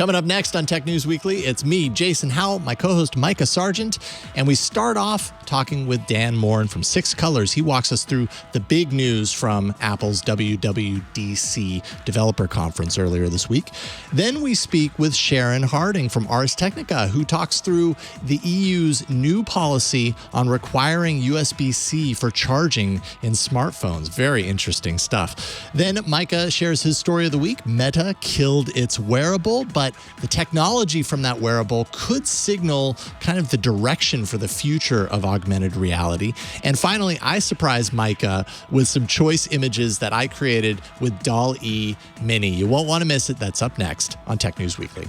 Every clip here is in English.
Coming up next on Tech News Weekly, it's me, Jason Howell, my co-host Mikah Sargent, and we start off talking with Dan Moren from Six Colors. He walks us through the big news from Apple's WWDC Developer Conference earlier this week. Then we speak with Scharon Harding from Ars Technica, who talks through the EU's new policy on requiring USB-C for charging in smartphones. Very interesting stuff. Then Mikah shares his story of the week. Meta killed its wearable, but the technology from that wearable could signal kind of the direction for the future of augmented reality. And finally, I surprised Mikah with some choice images that I created with Dall-E Minim. You won't want to miss it. That's up next on Tech News Weekly.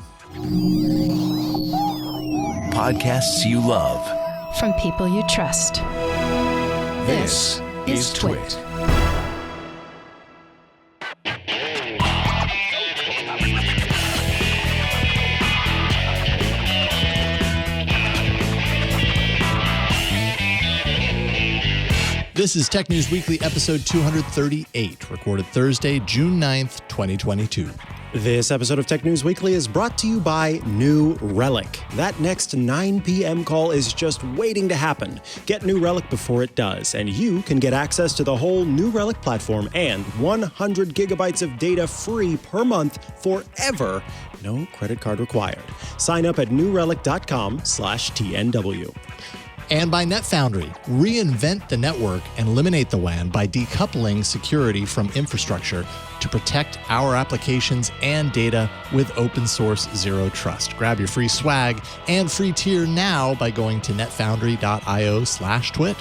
Podcasts you love. From people you trust. This is TWiT. This is Tech News Weekly, episode 238, recorded Thursday, June 9th, 2022. This episode of Tech News Weekly is brought to you by New Relic. That next 9 p.m. call is just waiting to happen. Get New Relic before it does, and you can get access to the whole New Relic platform and 100 gigabytes of data free per month forever. No credit card required. Sign up at newrelic.com/TNW. And by NetFoundry, reinvent the network and eliminate the WAN by decoupling security from infrastructure to protect our applications and data with open source zero trust. Grab your free swag and free tier now by going to netfoundry.io/twit.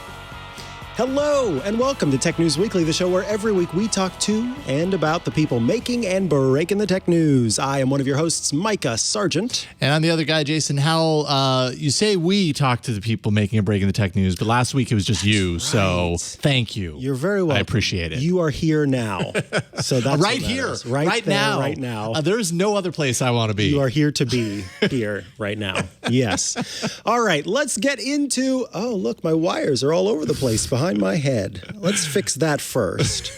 Hello, and welcome to Tech News Weekly, the show where every week we talk to and about the people making and breaking the tech news. I am one of your hosts, Mikah Sargent. And I'm the other guy, Jason Howell. You say we talk to the people making and breaking the tech news, but last week it was just you, right. So thank you. You're very welcome. I appreciate it. You are here now. So that's right here, right now. Right now. There's no other place I want to be. You are here to be here right now. Yes. All right, let's get into, oh, look, my wires are all over the place behind my head. Let's fix that first.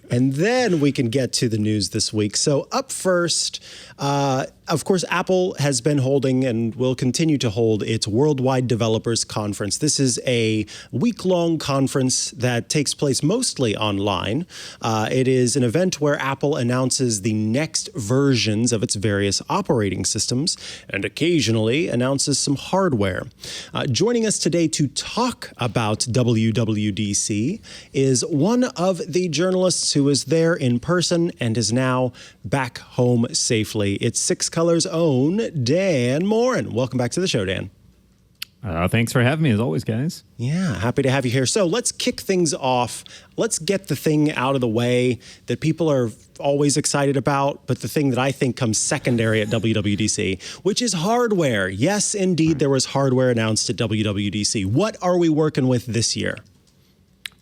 And then we can get to the news this week. So up first, of course, Apple has been holding and will continue to hold its Worldwide Developers Conference. This is a week-long conference that takes place mostly online. It is an event where Apple announces the next versions of its various operating systems and occasionally announces some hardware. Joining us today to talk about WWDC is one of the journalists who was there in person and is now back home safely. It's Six Colors' own Dan Moren. Welcome back to the show, Dan. Thanks for having me, as always, guys. Yeah, happy to have you here. So let's kick things off. Let's get the thing out of the way that people are always excited about, but the thing that I think comes secondary at WWDC, which is hardware. Yes, indeed, there was hardware announced at WWDC. What are we working with this year?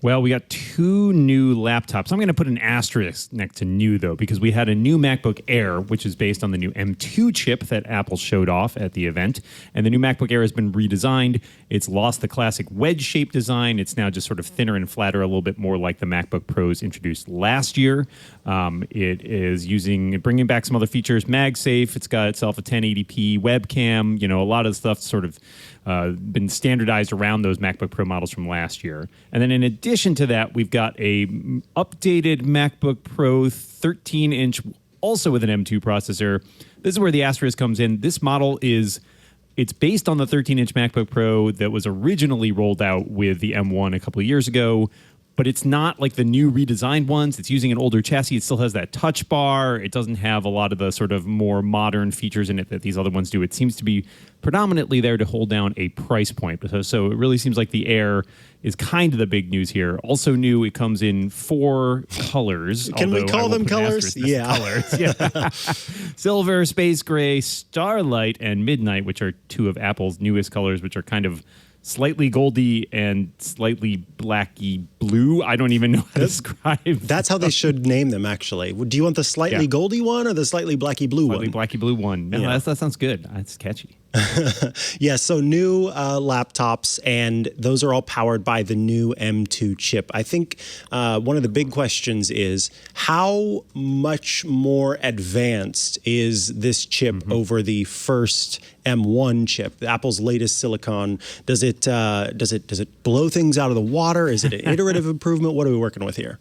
Well, we got two new laptops. I'm going to put an asterisk next to new, though, because we had a new MacBook Air, which is based on the new M2 chip that Apple showed off at the event. And the new MacBook Air has been redesigned. It's lost the classic wedge-shaped design. It's now just sort of thinner and flatter, a little bit more like the MacBook Pros introduced last year. It is bringing back some other features. MagSafe. It's got itself a 1080p webcam. You know, a lot of stuff sort of been standardized around those MacBook Pro models from last year. And then in addition to that, we've got a updated MacBook Pro 13-inch, also with an M2 processor. This is where the asterisk comes in. This model it's based on the 13-inch MacBook Pro that was originally rolled out with the M1 a couple of years ago, but it's not like the new redesigned ones. It's using an older chassis. It still has that touch bar. It doesn't have a lot of the sort of more modern features in it that these other ones do. It seems to be predominantly there to hold down a price point. So it really seems like the Air is kind of the big news here. Also new, it comes in 4 colors. Can we call them colors? Yeah. Colors. Yeah. Silver, Space Gray, Starlight, and Midnight, which are 2 of Apple's newest colors, which are kind of slightly goldy and slightly blacky blue. I don't even know how to describe. That's how they should name them, actually. Do you want the slightly goldy one or the slightly blacky blue one? Slightly blacky blue one. No, that sounds good. That's catchy. Yeah, so new laptops, and those are all powered by the new M2 chip. I think one of the big questions is how much more advanced is this chip over the first M1 chip, Apple's latest silicon? Does it blow things out of the water? Is it an iterative improvement? What are we working with here?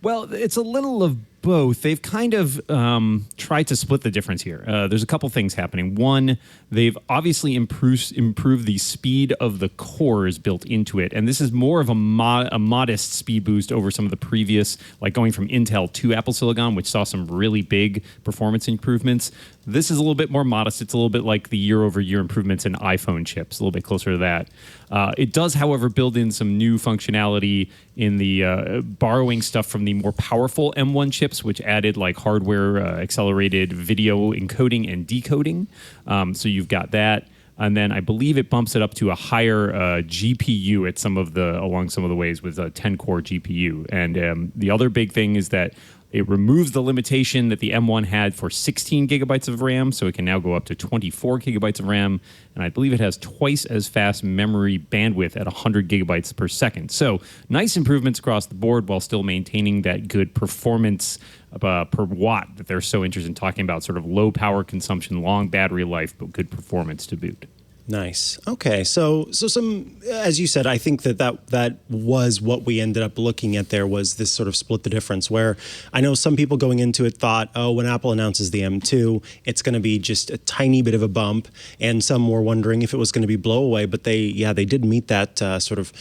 Well, it's a little of both. They've kind of tried to split the difference here. There's a couple things happening. One, they've obviously improved the speed of the cores built into it, and this is more of a modest speed boost over some of the previous, like going from Intel to Apple Silicon, which saw some really big performance improvements. This is a little bit more modest. It's a little bit like the year-over-year improvements in iPhone chips, a little bit closer to that. It does, however, build in some new functionality in the borrowing stuff from the more powerful M1 chips, which added like hardware accelerated video encoding and decoding. So you've got that. And then I believe it bumps it up to a higher GPU at along some of the ways with a 10-core GPU. And the other big thing is that it removes the limitation that the M1 had for 16 gigabytes of RAM, so it can now go up to 24 gigabytes of RAM, and I believe it has twice as fast memory bandwidth at 100 gigabytes per second. So nice improvements across the board while still maintaining that good performance per watt that they're so interested in talking about, sort of low power consumption, long battery life, but good performance to boot. Nice. Okay. So some, as you said, I think that was what we ended up looking at there, was this sort of split the difference, where I know some people going into it thought, oh, when Apple announces the M2, it's going to be just a tiny bit of a bump. And some were wondering if it was going to be blow away, but they did meet that sort of,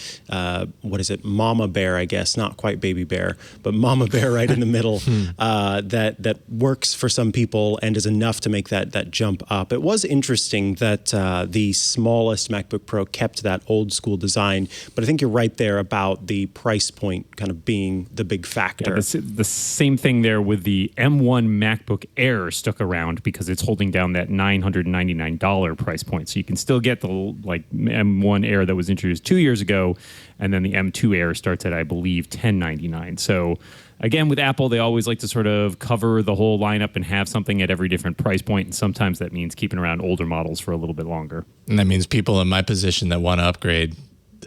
what is it? Mama bear, I guess, not quite baby bear, but mama bear right in the middle, that works for some people and is enough to make that jump up. It was interesting that the smallest MacBook Pro kept that old school design, but I think you're right there about the price point kind of being the big factor. Yeah, the same thing there with the M1 MacBook Air stuck around because it's holding down that $999 price point. So you can still get the like M1 Air that was introduced 2 years ago, and then the M2 Air starts at, I believe, $1,099. So again, with Apple, they always like to sort of cover the whole lineup and have something at every different price point, and sometimes that means keeping around older models for a little bit longer. And that means people in my position that want to upgrade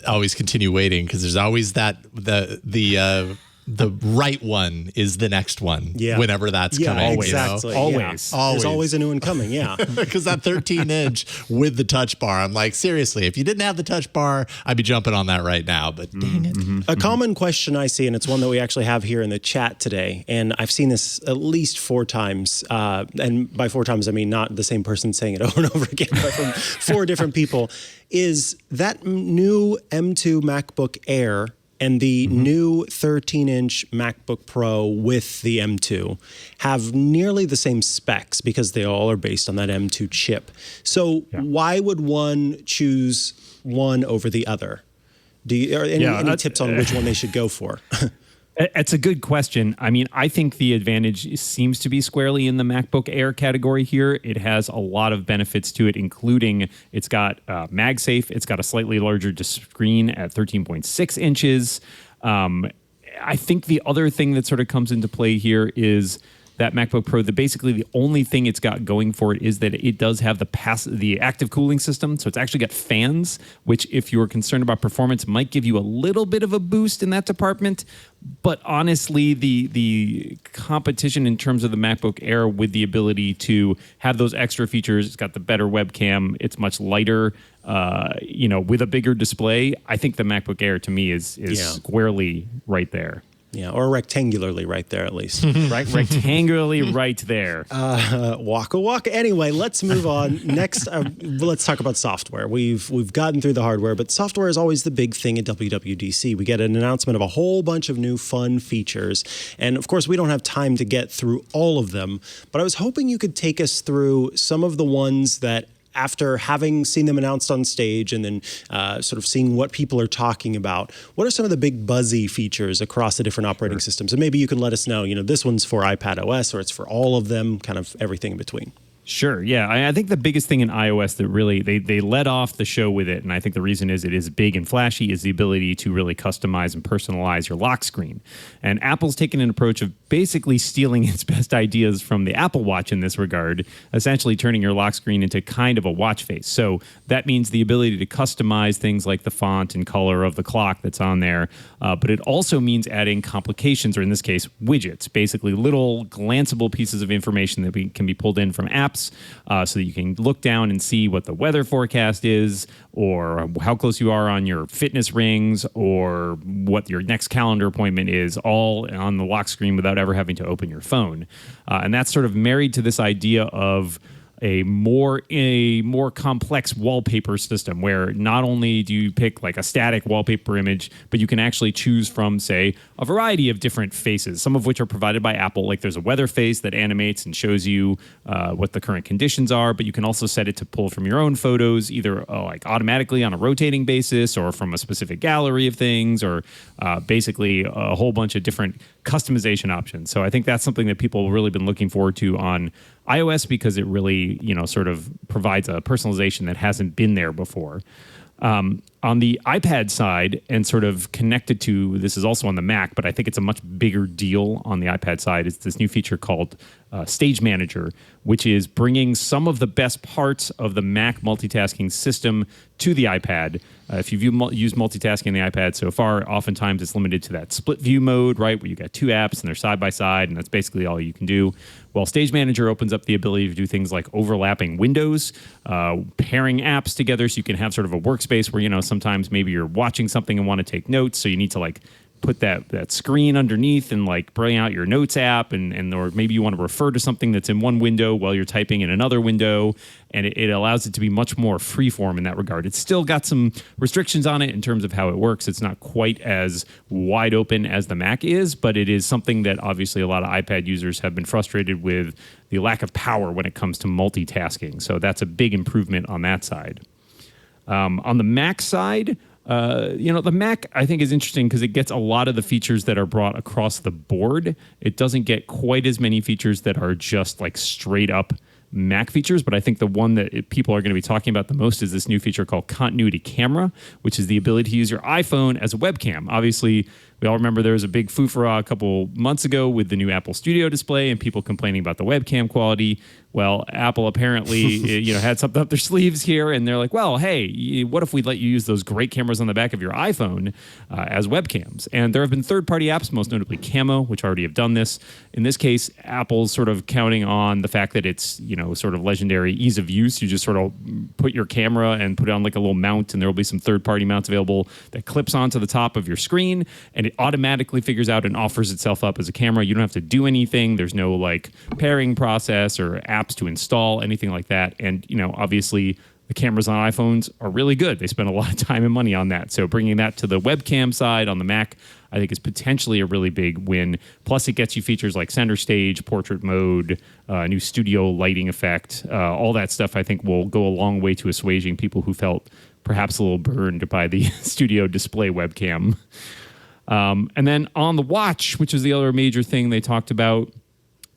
always continue waiting, because there's always that the right one is the next one. Yeah. Whenever that's coming. Exactly. Always. Yeah. There's always a new one coming. Yeah. Because that 13-inch with the touch bar, I'm like, seriously, if you didn't have the touch bar, I'd be jumping on that right now. But dang it. A common question I see, and it's one that we actually have here in the chat today, and I've seen this at least 4 times. And by 4 times, I mean not the same person saying it over and over again, but from 4 different people, is that new M2 MacBook Air and the new 13-inch MacBook Pro with the M2 have nearly the same specs because they all are based on that M2 chip. So why would one choose one over the other? Any tips on which one they should go for? It's a good question. I mean, I think the advantage seems to be squarely in the MacBook Air category here. It has a lot of benefits to it, including it's got MagSafe. It's got a slightly larger screen at 13.6 inches. I think the other thing that sort of comes into play here is that MacBook Pro, basically the only thing it's got going for it is that it does have the active cooling system. So it's actually got fans, which if you're concerned about performance, might give you a little bit of a boost in that department. But honestly, the competition in terms of the MacBook Air with the ability to have those extra features, it's got the better webcam, it's much lighter, with a bigger display. I think the MacBook Air to me is squarely right there. Yeah, or rectangularly right there at least. Right, rectangularly right there. Waka waka. Anyway, let's move on. Next, let's talk about software. We've gotten through the hardware, but software is always the big thing at WWDC. We get an announcement of a whole bunch of new fun features, and of course, we don't have time to get through all of them. But I was hoping you could take us through some of the ones that, after having seen them announced on stage and then sort of seeing what people are talking about, what are some of the big buzzy features across the different operating systems? And maybe you can let us know, this one's for iPad OS or it's for all of them, kind of everything in between. Sure. Yeah. I think the biggest thing in iOS that really they led off the show with it, and I think the reason is it is big and flashy, is the ability to really customize and personalize your lock screen. And Apple's taken an approach of basically stealing its best ideas from the Apple Watch in this regard, essentially turning your lock screen into kind of a watch face. So that means the ability to customize things like the font and color of the clock that's on there, but it also means adding complications, or in this case, widgets, basically little glanceable pieces of information that can be pulled in from apps so that you can look down and see what the weather forecast is, or how close you are on your fitness rings, or what your next calendar appointment is, all on the lock screen without ever having to open your phone. And that's sort of married to this idea of a more complex wallpaper system, where not only do you pick like a static wallpaper image, but you can actually choose from, say, a variety of different faces, some of which are provided by Apple. Like there's a weather face that animates and shows you what the current conditions are, but you can also set it to pull from your own photos, either like automatically on a rotating basis, or from a specific gallery of things, or basically a whole bunch of different customization options. So I think that's something that people have really been looking forward to on iOS, because it really, sort of provides a personalization that hasn't been there before. On the iPad side, and sort of connected to, this is also on the Mac, but I think it's a much bigger deal on the iPad side, is this new feature called Stage Manager, which is bringing some of the best parts of the Mac multitasking system to the iPad. If you've used multitasking on the iPad so far, oftentimes it's limited to that split view mode, right, where you got two apps and they're side by side, and that's basically all you can do. Well, Stage Manager opens up the ability to do things like overlapping windows, pairing apps together, so you can have sort of a workspace where, sometimes maybe you're watching something and want to take notes, so you need to like put that screen underneath and like bring out your notes app, and or maybe you want to refer to something that's in one window while you're typing in another window, and it allows it to be much more freeform in that regard. It's still got some restrictions on it in terms of how it works. It's not quite as wide open as the Mac is, but it is something that obviously a lot of iPad users have been frustrated with, the lack of power when it comes to multitasking. So that's a big improvement on that side. On the Mac side, the Mac, I think, is interesting because it gets a lot of the features that are brought across the board. It doesn't get quite as many features that are just like straight up Mac features, but I think the one that people are going to be talking about the most is this new feature called Continuity Camera, which is the ability to use your iPhone as a webcam. Obviously, we all remember there was a big foofara a couple months ago with the new Apple Studio display and people complaining about the webcam quality. Well, Apple apparently had something up their sleeves here, and they're like, well, hey, what if we let you use those great cameras on the back of your iPhone as webcams? And there have been third-party apps, most notably Camo, which already have done this. In this case, Apple's sort of counting on the fact that it's, sort of legendary ease of use. You just sort of put your camera and put it on like a little mount, and there will be some third-party mounts available that clips onto the top of your screen, and it automatically figures out and offers itself up as a camera. You don't have to do anything. There's no like pairing process or apps to install, anything like that. And, obviously the cameras on iPhones are really good. They spend a lot of time and money on that. So bringing that to the webcam side on the Mac, I think is potentially a really big win. Plus it gets you features like center stage, portrait mode, new studio lighting effect. All that stuff I think will go a long way to assuaging people who felt perhaps a little burned by the studio display webcam. And then on the watch, which is the other major thing they talked about,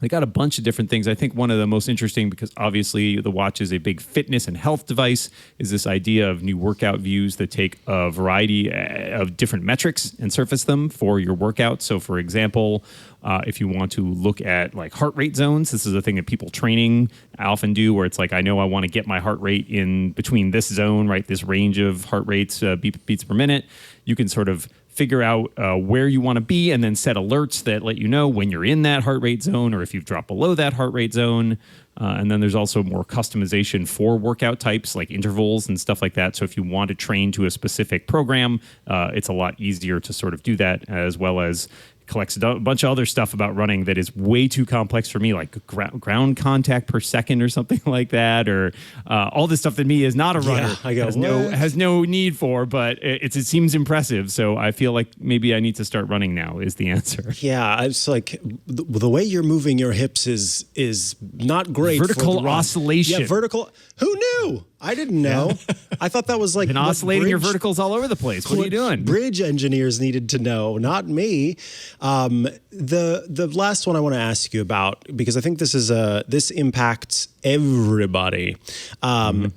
they got a bunch of different things. I think one of the most interesting, because obviously the watch is a big fitness and health device, is this idea of new workout views that take a variety of different metrics and surface them for your workout. So for example, if you want to look at like heart rate zones, this is a thing that people training often do, where it's like, I know I want to get my heart rate in between this zone, right? This range of heart rates, beats per minute. You can sort of figure out where you want to be and then set alerts that let you know when you're in that heart rate zone or if you've dropped below that heart rate zone. And then there's also more customization for workout types like intervals and stuff like that. So if you want to train to a specific program, it's a lot easier to sort of do that, as well as collects a bunch of other stuff about running that is way too complex for me, like ground contact per second or something like that, or all this stuff that me is not a runner has no need for, but it seems impressive. So I feel like maybe I need to start running now is the answer. Yeah, it's like the way you're moving your hips is not great. Vertical oscillation. Yeah, vertical. Who knew? I didn't know. I thought that was like Been what oscillating your bridge- verticals all over the place. What are you doing? Bridge engineers needed to know, not me. The last one I want to ask you about, because I think this impacts everybody,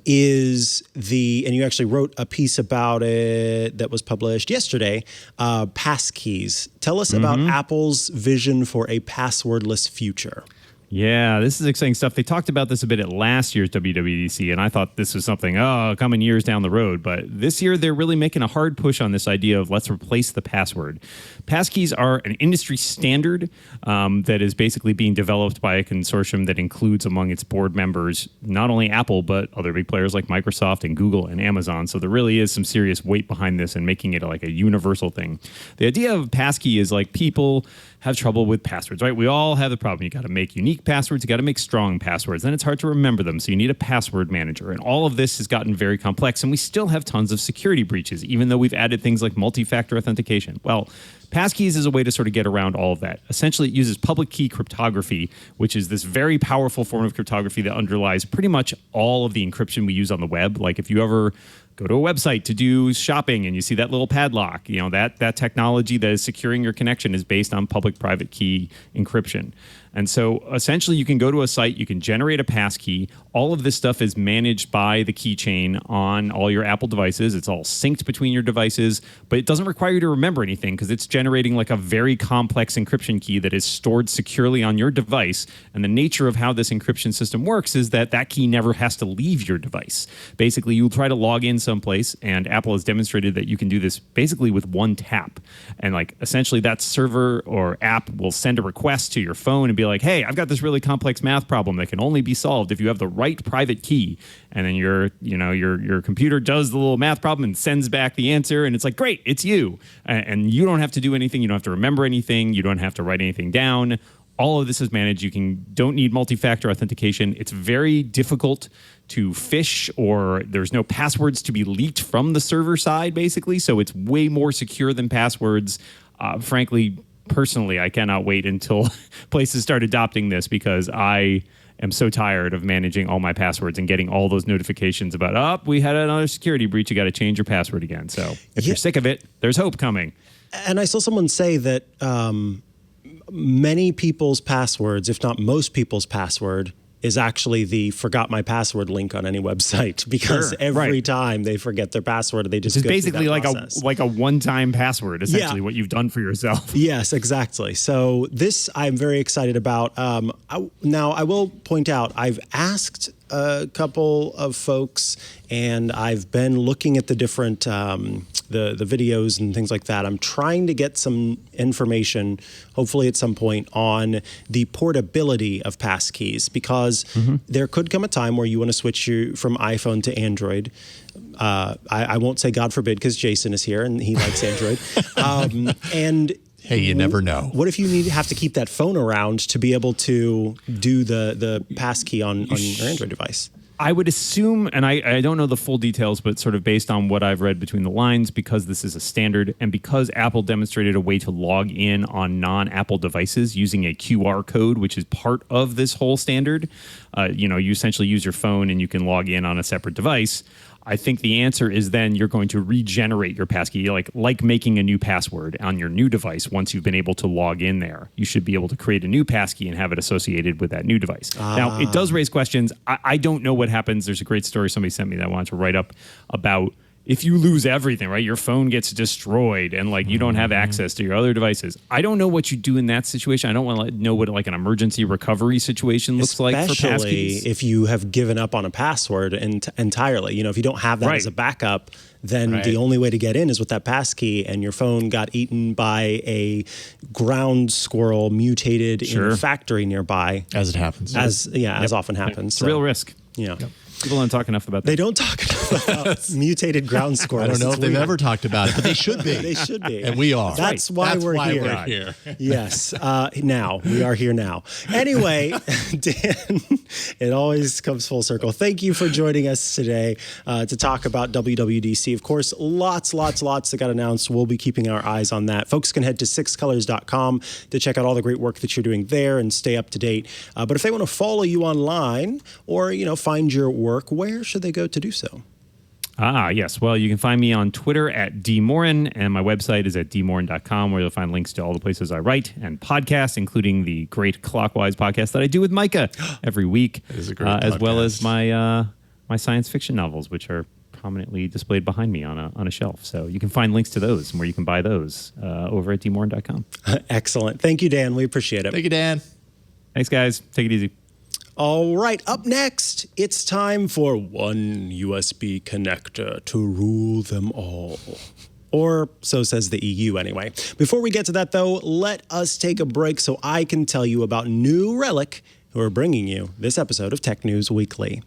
is and you actually wrote a piece about it that was published yesterday, passkeys. Tell us about Apple's vision for a passwordless future. Yeah, this is exciting stuff. They talked about this a bit at last year's WWDC, and I thought this was something, coming years down the road. But this year, they're really making a hard push on this idea of let's replace the password. Passkeys are an industry standard that is basically being developed by a consortium that includes among its board members not only Apple, but other big players like Microsoft and Google and Amazon. So there really is some serious weight behind this and making it like a universal thing. The idea of passkey is like people have trouble with passwords, right? We all have the problem. You got to make unique passwords. You got to make strong passwords. Then it's hard to remember them. So you need a password manager. And all of this has gotten very complex. And we still have tons of security breaches, even though we've added things like multi-factor authentication. Well, passkeys is a way to sort of get around all of that. Essentially, it uses public key cryptography, which is this very powerful form of cryptography that underlies pretty much all of the encryption we use on the web. Like if you ever go to a website to do shopping and you see that little padlock, that technology that is securing your connection is based on public-private key encryption. And so essentially you can go to a site, you can generate a passkey. All of this stuff is managed by the keychain on all your Apple devices. It's all synced between your devices, but it doesn't require you to remember anything because it's generating like a very complex encryption key that is stored securely on your device. And the nature of how this encryption system works is that that key never has to leave your device. Basically, you'll try to log in someplace, and Apple has demonstrated that you can do this basically with one tap. And like essentially that server or app will send a request to your phone and be like, hey, I've got this really complex math problem that can only be solved if you have the right private key. And then your computer does the little math problem and sends back the answer. And it's like, great, it's you. And you don't have to do anything. You don't have to remember anything. You don't have to write anything down. All of this is managed. You don't need multi-factor authentication. It's very difficult to phish, or there's no passwords to be leaked from the server side, basically. So it's way more secure than passwords. Frankly, personally, I cannot wait until places start adopting this because I am so tired of managing all my passwords and getting all those notifications about, we had another security breach. You got to change your password again. So if you're sick of it, there's hope coming. And I saw someone say that many people's passwords, if not most people's password, is actually the forgot my password link on any website because every time they forget their password, they just It's go basically through that like process. a one-time password, essentially what you've done for yourself. Yes, exactly. So this I'm very excited about. Now, I will point out, I've asked a couple of folks, and I've been looking at the different the videos and things like that. I'm trying to get some information, hopefully at some point, on the portability of passkeys, because there could come a time where you want to switch from iPhone to Android. I won't say God forbid because Jason is here and he likes Android. And hey, you never know. What if you have to keep that phone around to be able to do the passkey on your Android device? I would assume, and I don't know the full details, but sort of based on what I've read between the lines, because this is a standard and because Apple demonstrated a way to log in on non-Apple devices using a QR code, which is part of this whole standard, you essentially use your phone and you can log in on a separate device. I think the answer is then you're going to regenerate your passkey, like making a new password on your new device. Once you've been able to log in there, you should be able to create a new passkey and have it associated with that new device. Now, it does raise questions. I don't know what happens. There's a great story somebody sent me that I wanted to write up about if you lose everything, right? Your phone gets destroyed and you don't have access to your other devices. I don't know what you do in that situation. I don't want to know what an emergency recovery situation looks like for passkeys. Especially if you have given up on a password entirely. If you don't have that as a backup, then the only way to get in is with that passkey, and your phone got eaten by a ground squirrel mutated in a factory nearby. As it happens. As often happens. It's a real risk. Yeah. People don't talk enough about that. They don't talk enough. mutated ground squirrels. I don't know It's if they've weird. ever talked about it, but they should be. They should be. And we are. That's why we're here. Yes. Now. We are here now. Anyway, Dan, it always comes full circle. Thank you for joining us today to talk about WWDC. Of course, lots that got announced. We'll be keeping our eyes on that. Folks can head to sixcolors.com to check out all the great work that you're doing there and stay up to date. But if they want to follow you online or, find your work, where should they go to do so? Yes. Well, you can find me on Twitter at dmoren, and my website is at dmoren.com, where you'll find links to all the places I write and podcasts, including the great Clockwise podcast that I do with Mikah every week, It is a great as well podcast. as my my science fiction novels, which are prominently displayed behind me on a shelf. So you can find links to those and where you can buy those over at dmoren.com. Excellent. Thank you, Dan. We appreciate it. Thank you, Dan. Thanks, guys. Take it easy. All right, up next, it's time for one USB connector to rule them all. Or so says the EU anyway. Before we get to that, though, let us take a break so I can tell you about New Relic, who are bringing you this episode of Tech News Weekly.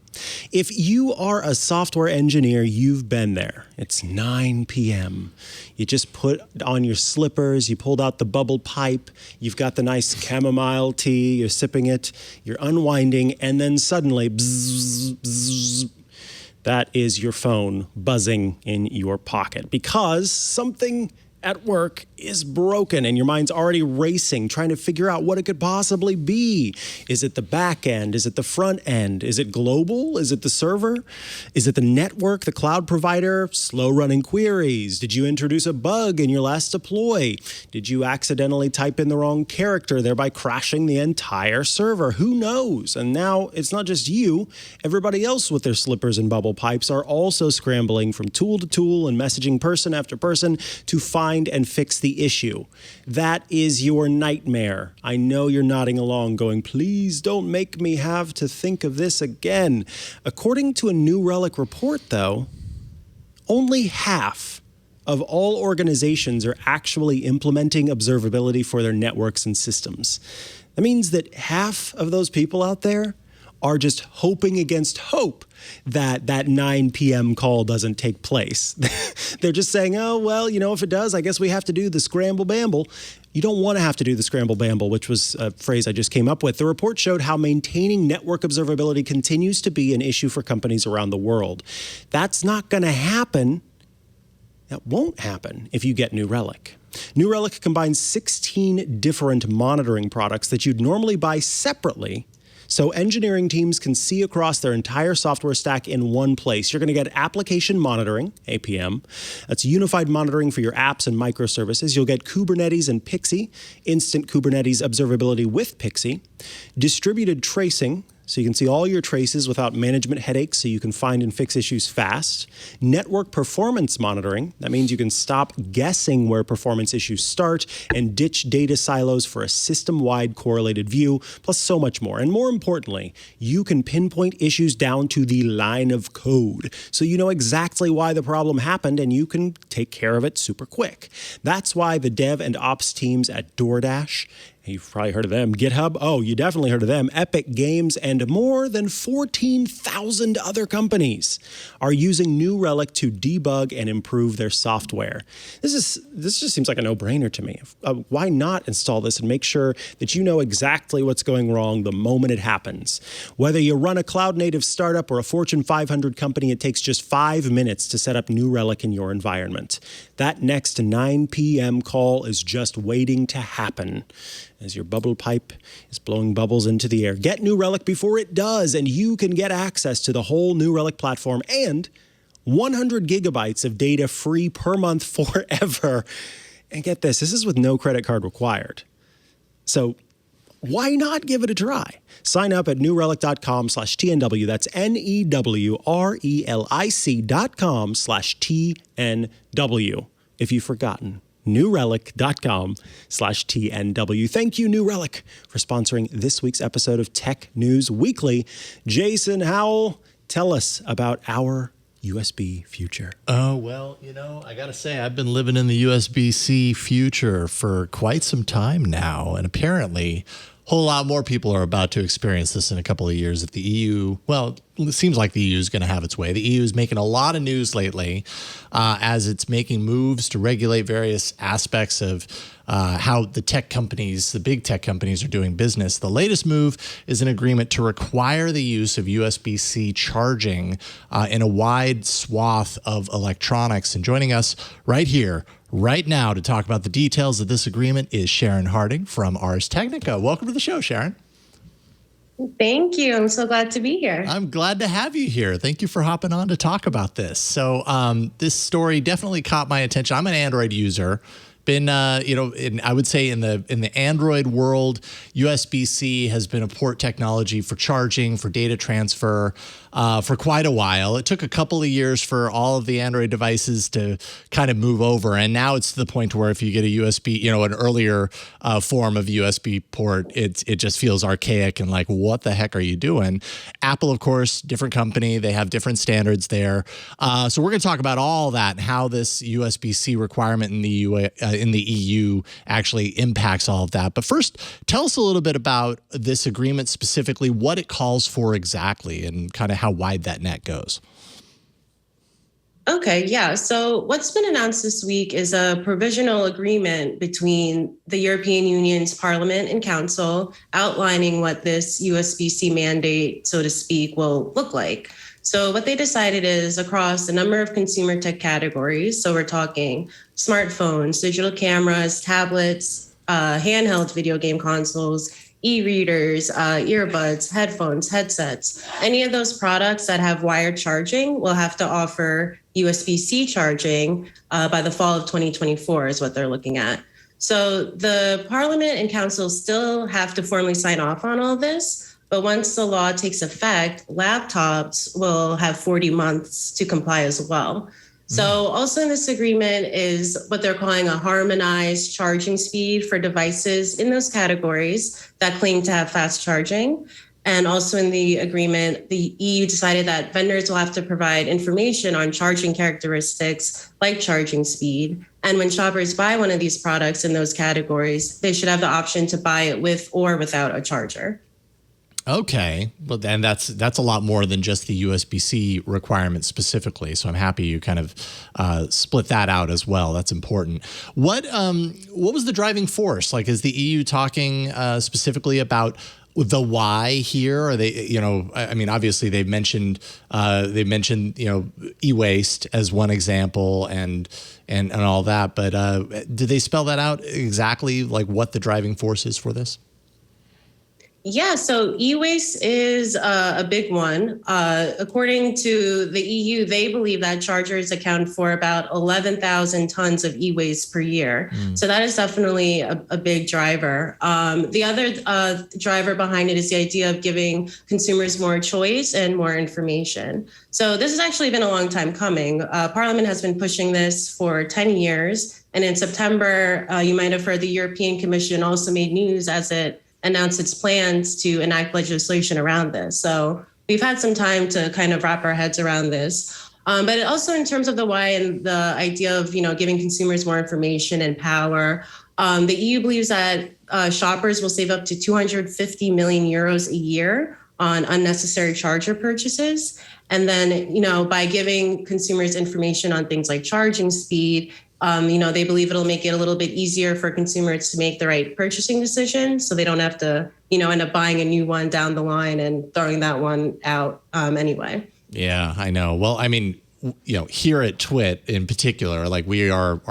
If you are a software engineer, you've been there. It's 9 p.m. You just put on your slippers, you pulled out the bubble pipe, you've got the nice chamomile tea, you're sipping it, you're unwinding, and then suddenly, bzzz, bzzz, that is your phone buzzing in your pocket because something at work is broken and your mind's already racing, trying to figure out what it could possibly be. Is it the back end? Is it the front end? Is it global? Is it the server? Is it the network, the cloud provider? Slow running queries? Did you introduce a bug in your last deploy? Did you accidentally type in the wrong character, thereby crashing the entire server? Who knows? And now it's not just you. Everybody else with their slippers and bubble pipes are also scrambling from tool to tool and messaging person after person to find and fix the issue. That is your nightmare. I know you're nodding along going, please don't make me have to think of this again. According to a New Relic report, though, only half of all organizations are actually implementing observability for their networks and systems. That means that half of those people out there are just hoping against hope that 9 p.m. call doesn't take place. They're just saying, oh, well, if it does, I guess we have to do the scramble bamble. You don't want to have to do the scramble bamble, which was a phrase I just came up with. The report showed how maintaining network observability continues to be an issue for companies around the world. That's not going to happen. That won't happen if you get New Relic. New Relic combines 16 different monitoring products that you'd normally buy separately, so engineering teams can see across their entire software stack in one place. You're going to get application monitoring, APM. That's unified monitoring for your apps and microservices. You'll get Kubernetes and Pixie, instant Kubernetes observability with Pixie. Distributed tracing, so you can see all your traces without management headaches, so you can find and fix issues fast. Network performance monitoring, that means you can stop guessing where performance issues start and ditch data silos for a system-wide correlated view, plus so much more. And more importantly, you can pinpoint issues down to the line of code, so you know exactly why the problem happened and you can take care of it super quick. That's why the dev and ops teams at DoorDash, you've probably heard of them, GitHub, oh, you definitely heard of them, Epic Games, and more than 14,000 other companies are using New Relic to debug and improve their software. This just seems like a no-brainer to me. Why not install this and make sure that you know exactly what's going wrong the moment it happens? Whether you run a cloud-native startup or a Fortune 500 company, it takes just 5 minutes to set up New Relic in your environment. That next 9 p.m. call is just waiting to happen as your bubble pipe is blowing bubbles into the air. Get New Relic before it does, and you can get access to the whole New Relic platform and 100 gigabytes of data free per month forever. And get this is with no credit card required. So why not give it a try? Sign up at newrelic.com/TNW. That's NEWRELIC.com/TNW. If you've forgotten, newrelic.com/TNW. Thank you, New Relic, for sponsoring this week's episode of Tech News Weekly. Jason Howell, tell us about our USB future. Oh, well, I got to say, I've been living in the USB-C future for quite some time now. And apparently, whole lot more people are about to experience this in a couple of years if the EU, well, it seems like the EU is going to have its way. The EU is making a lot of news lately as it's making moves to regulate various aspects of how the tech companies, the big tech companies, are doing business. The latest move is an agreement to require the use of USB-C charging in a wide swath of electronics. And joining us right here, right now, to talk about the details of this agreement is Scharon Harding from Ars Technica. Welcome to the show, Scharon. Thank you. I'm so glad to be here. I'm glad to have you here. Thank you for hopping on to talk about this. So this story definitely caught my attention. I'm an Android user. Been, I would say in the Android world, USB-C has been a port technology for charging, for data transfer, for quite a while. It took a couple of years for all of the Android devices to kind of move over, and now it's to the point where if you get a USB, an earlier form of USB port, it just feels archaic and like, what the heck are you doing? Apple, of course, different company. They have different standards there. So we're going to talk about all that and how this USB-C requirement in the EU actually impacts all of that. But first, tell us a little bit about this agreement specifically, what it calls for exactly, and kind of how wide that net goes. Okay, yeah. So what's been announced this week is a provisional agreement between the European Union's Parliament and Council outlining what this USB-C mandate, so to speak, will look like. So what they decided is across a number of consumer tech categories, so we're talking smartphones, digital cameras, tablets, handheld video game consoles, e-readers, earbuds, headphones, headsets. Any of those products that have wired charging will have to offer USB-C charging by the fall of 2024 is what they're looking at. So the Parliament and Council still have to formally sign off on all this. But once the law takes effect, laptops will have 40 months to comply as well. So also in this agreement is what they're calling a harmonized charging speed for devices in those categories that claim to have fast charging. And also in the agreement, the EU decided that vendors will have to provide information on charging characteristics like charging speed. And when shoppers buy one of these products in those categories, they should have the option to buy it with or without a charger. Okay, well then that's a lot more than just the USB-C requirement specifically. So I'm happy you kind of split that out as well. That's important. What was the driving force? Like, is the EU talking specifically about the why here? Are they, I mean, obviously they've mentioned e-waste as one example and all that, but did they spell that out exactly, like what the driving force is for this? Yeah, so e-waste is a big one. According to the EU, they believe that chargers account for about 11,000 tons of e-waste per year. So that is definitely a big driver. The other driver behind it is the idea of giving consumers more choice and more information. So this has actually been a long time coming. Parliament has been pushing this for 10 years. And in September, you might have heard the European Commission also made news as it announced its plans to enact legislation around this. So we've had some time to kind of wrap our heads around this. But also in terms of the why and the idea of, giving consumers more information and power, the EU believes that shoppers will save up to 250 million euros a year on unnecessary charger purchases. And then, by giving consumers information on things like charging speed, they believe it'll make it a little bit easier for consumers to make the right purchasing decision so they don't have to, end up buying a new one down the line and throwing that one out anyway. Yeah, I know. Well, I mean, here at TWiT in particular, like we are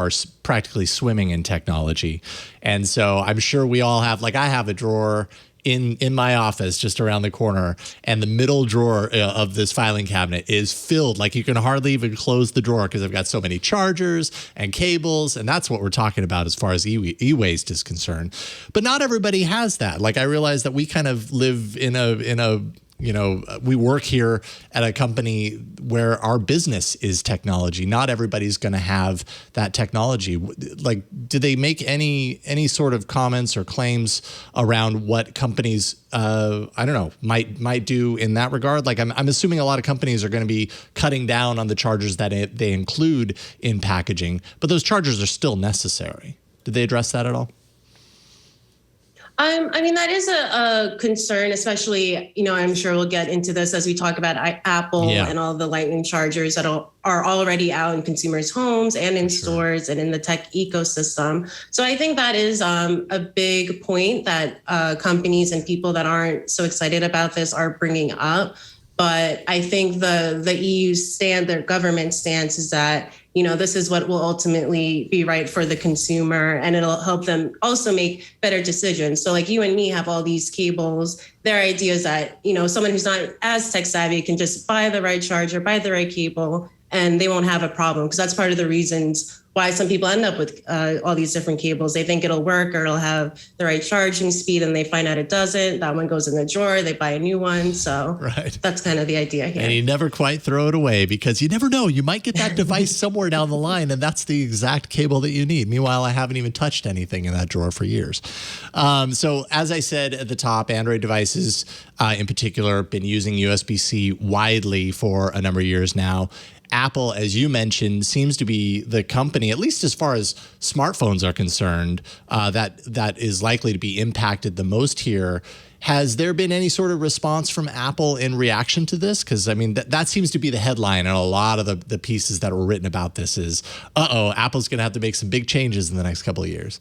practically swimming in technology. And so I'm sure we all have, like I have a drawer in my office just around the corner, and the middle drawer of this filing cabinet is filled. Like you can hardly even close the drawer because I've got so many chargers and cables, and that's what we're talking about as far as e-waste is concerned. But not everybody has that. Like I realize that we kind of live in a we work here at a company where our business is technology. Not everybody's going to have that technology. Like, do they make any sort of comments or claims around what companies, might do in that regard? Like, I'm assuming a lot of companies are going to be cutting down on the chargers that they include in packaging, but those chargers are still necessary. Did they address that at all? I mean, that is a concern, especially, I'm sure we'll get into this as we talk about Apple and all the Lightning chargers that are already out in consumers' homes and in stores and in the tech ecosystem. So I think that is a big point that companies and people that aren't so excited about this are bringing up. But I think the EU their government stance is that, this is what will ultimately be right for the consumer, and it'll help them also make better decisions. So like you and me have all these cables. Their idea is that, someone who's not as tech savvy can just buy the right charger, buy the right cable, and they won't have a problem, because that's part of the reasons why some people end up with all these different cables. They think it'll work or it'll have the right charging speed, and they find out it doesn't. That one goes in the drawer. They buy a new one. So that's kind of the idea here. And you never quite throw it away, because you never know. You might get that device somewhere down the line, and that's the exact cable that you need. Meanwhile, I haven't even touched anything in that drawer for years. So as I said at the top, Android devices in particular have been using USB-C widely for a number of years now. Apple, as you mentioned, seems to be the company, at least as far as smartphones are concerned, that is likely to be impacted the most here. Has there been any sort of response from Apple in reaction to this? Because, I mean, that seems to be the headline, and a lot of the pieces that were written about this is, Apple's going to have to make some big changes in the next couple of years.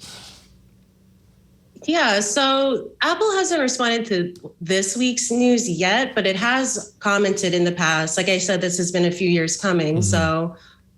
Yeah, so Apple hasn't responded to this week's news yet, but it has commented in the past. Like I said, this has been a few years coming. Mm-hmm. So,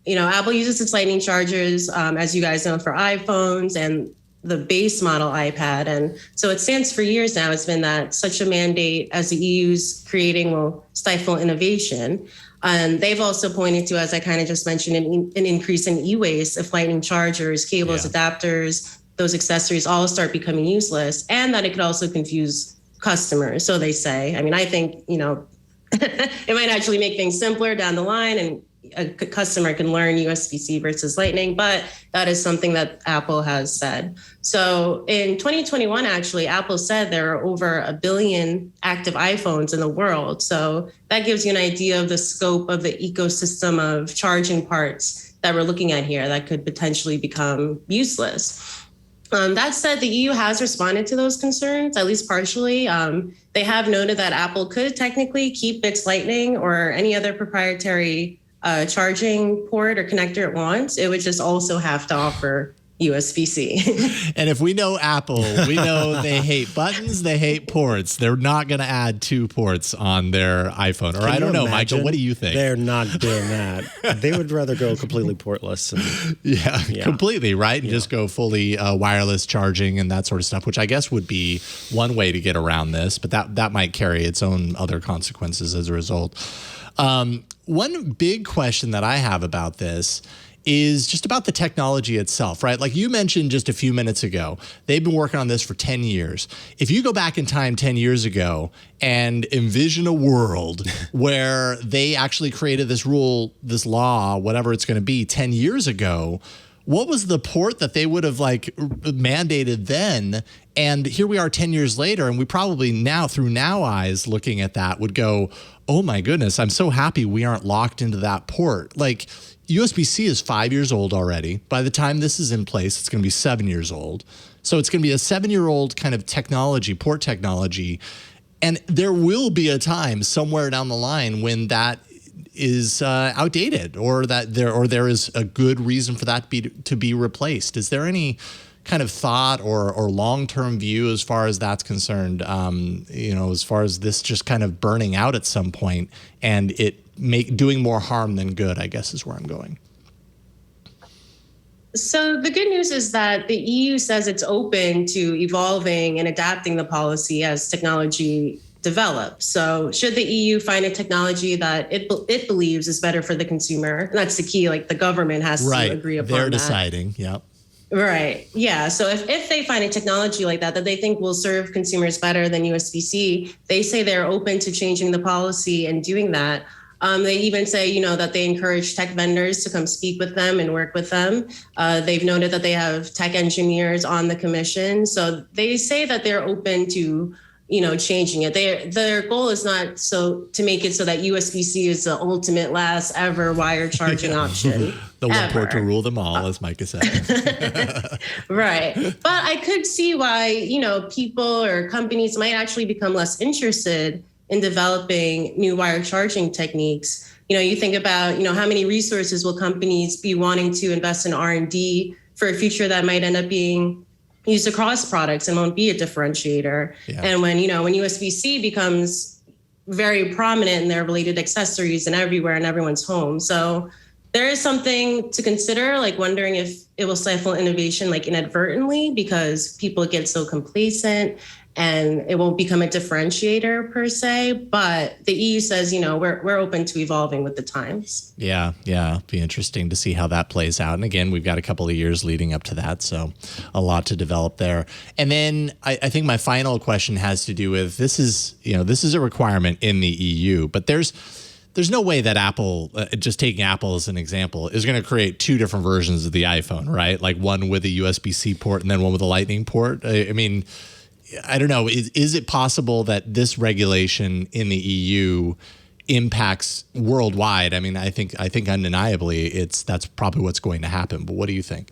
Apple uses its Lightning chargers, as you guys know, for iPhones and the base model iPad. And so it stands for years now. It's been that such a mandate as the EU's creating will stifle innovation. And they've also pointed to, as I kind of just mentioned, an increase in e-waste if Lightning chargers, cables, adapters, those accessories all start becoming useless, and that it could also confuse customers. So they say. I mean, I think, it might actually make things simpler down the line, and a customer can learn USB-C versus Lightning, but that is something that Apple has said. So in 2021, actually, Apple said there are over 1 billion active iPhones in the world. So that gives you an idea of the scope of the ecosystem of charging parts that we're looking at here that could potentially become useless. That said, the EU has responded to those concerns, at least partially. They have noted that Apple could technically keep its Lightning or any other proprietary charging port or connector it wants. It would just also have to offer USB-C. And if we know Apple, we know they hate buttons, they hate ports. They're not going to add 2 ports on their iPhone. Or I don't know, Michael, what do you think? They're not doing that. They would rather go completely portless. And, completely, right? And just go fully wireless charging and that sort of stuff, which I guess would be one way to get around this, but that might carry its own other consequences as a result. One big question that I have about this is just about the technology itself, right? Like you mentioned just a few minutes ago, they've been working on this for 10 years. If you go back in time 10 years ago and envision a world where they actually created this rule, this law, whatever it's going to be 10 years ago, what was the port that they would have mandated then? And here we are 10 years later, and we probably now, through now eyes looking at that, would go, oh my goodness, I'm so happy we aren't locked into that port. Like, USB-C is 5 years old already. By the time this is in place, it's going to be 7 years old. So it's going to be a 7-year-old kind of technology, port technology. And there will be a time somewhere down the line when that is outdated, or that there is a good reason for that to be replaced. Is there any kind of thought or long-term view as far as that's concerned, as far as this just kind of burning out at some point and it doing more harm than good, I guess is where I'm going. So the good news is that the EU says it's open to evolving and adapting the policy as technology develops. So should the EU find a technology that it believes is better for the consumer, that's the key, like the government has to agree upon that. They're deciding, yep. Right. Yeah. So if they find a technology like that they think will serve consumers better than USB-C, they say they're open to changing the policy and doing that. They even say, that they encourage tech vendors to come speak with them and work with them. They've noted that they have tech engineers on the commission. So they say that they're open to changing it. Their goal is not to make it so that USB-C is the ultimate last ever wire charging option. The one port to rule them all, as Mikah said. Right. But I could see why, people or companies might actually become less interested in developing new wire charging techniques. You think about, how many resources will companies be wanting to invest in R&D for a future that might end up being used across products and won't be a differentiator. Yeah. And when USB-C becomes very prominent in their related accessories and everywhere in everyone's home. So there is something to consider, like wondering if it will stifle innovation like inadvertently because people get so complacent and it won't become a differentiator per se. But the EU says, we're open to evolving with the times. Yeah. Be interesting to see how that plays out. And again, we've got a couple of years leading up to that, so a lot to develop there. And then I think my final question has to do with this is a requirement in the EU, but there's no way that Apple, just taking Apple as an example, is going to create two different versions of the iPhone, right? Like one with a USB-C port and then one with a Lightning port. I mean, I don't know. Is it possible that this regulation in the EU impacts worldwide? I mean, I think undeniably that's probably what's going to happen. But what do you think?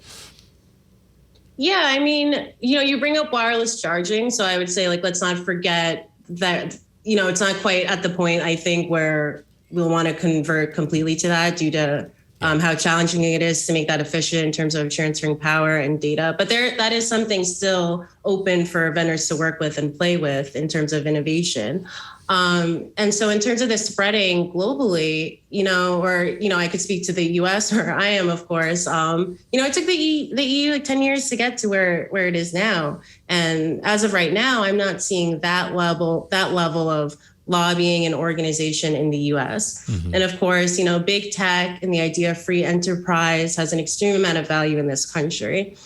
Yeah, I mean, you bring up wireless charging, so I would say let's not forget that it's not quite at the point I think where we'll want to convert completely to that due to how challenging it is to make that efficient in terms of transferring power and data. But that is something still open for vendors to work with and play with in terms of innovation. And so in terms of this spreading globally, I could speak to the US where I am, of course, it took the EU like 10 years to get to where it is now. And as of right now, I'm not seeing that level of lobbying and organization in the US. Mm-hmm. And of course, big tech and the idea of free enterprise has an extreme amount of value in this country.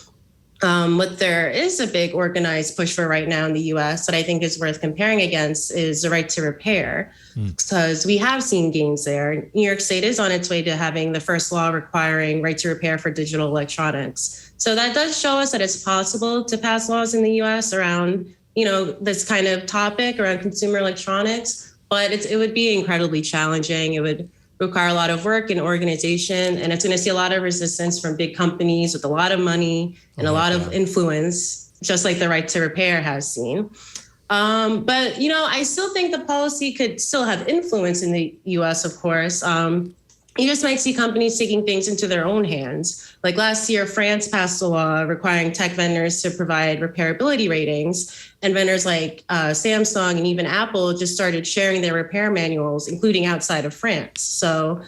What there is a big organized push for right now in the US that I think is worth comparing against is the right to repair, because we have seen gains there. New York State is on its way to having the first law requiring right to repair for digital electronics. So that does show us that it's possible to pass laws in the US around this kind of topic around consumer electronics, but it would be incredibly challenging. It would require a lot of work and organization, and it's going to see a lot of resistance from big companies with a lot of money and a lot of influence, just like the right to repair has seen. But, I still think the policy could still have influence in the US, of course. You just might see companies taking things into their own hands. Like last year, France passed a law requiring tech vendors to provide repairability ratings. And vendors like Samsung and even Apple just started sharing their repair manuals, including outside of France. So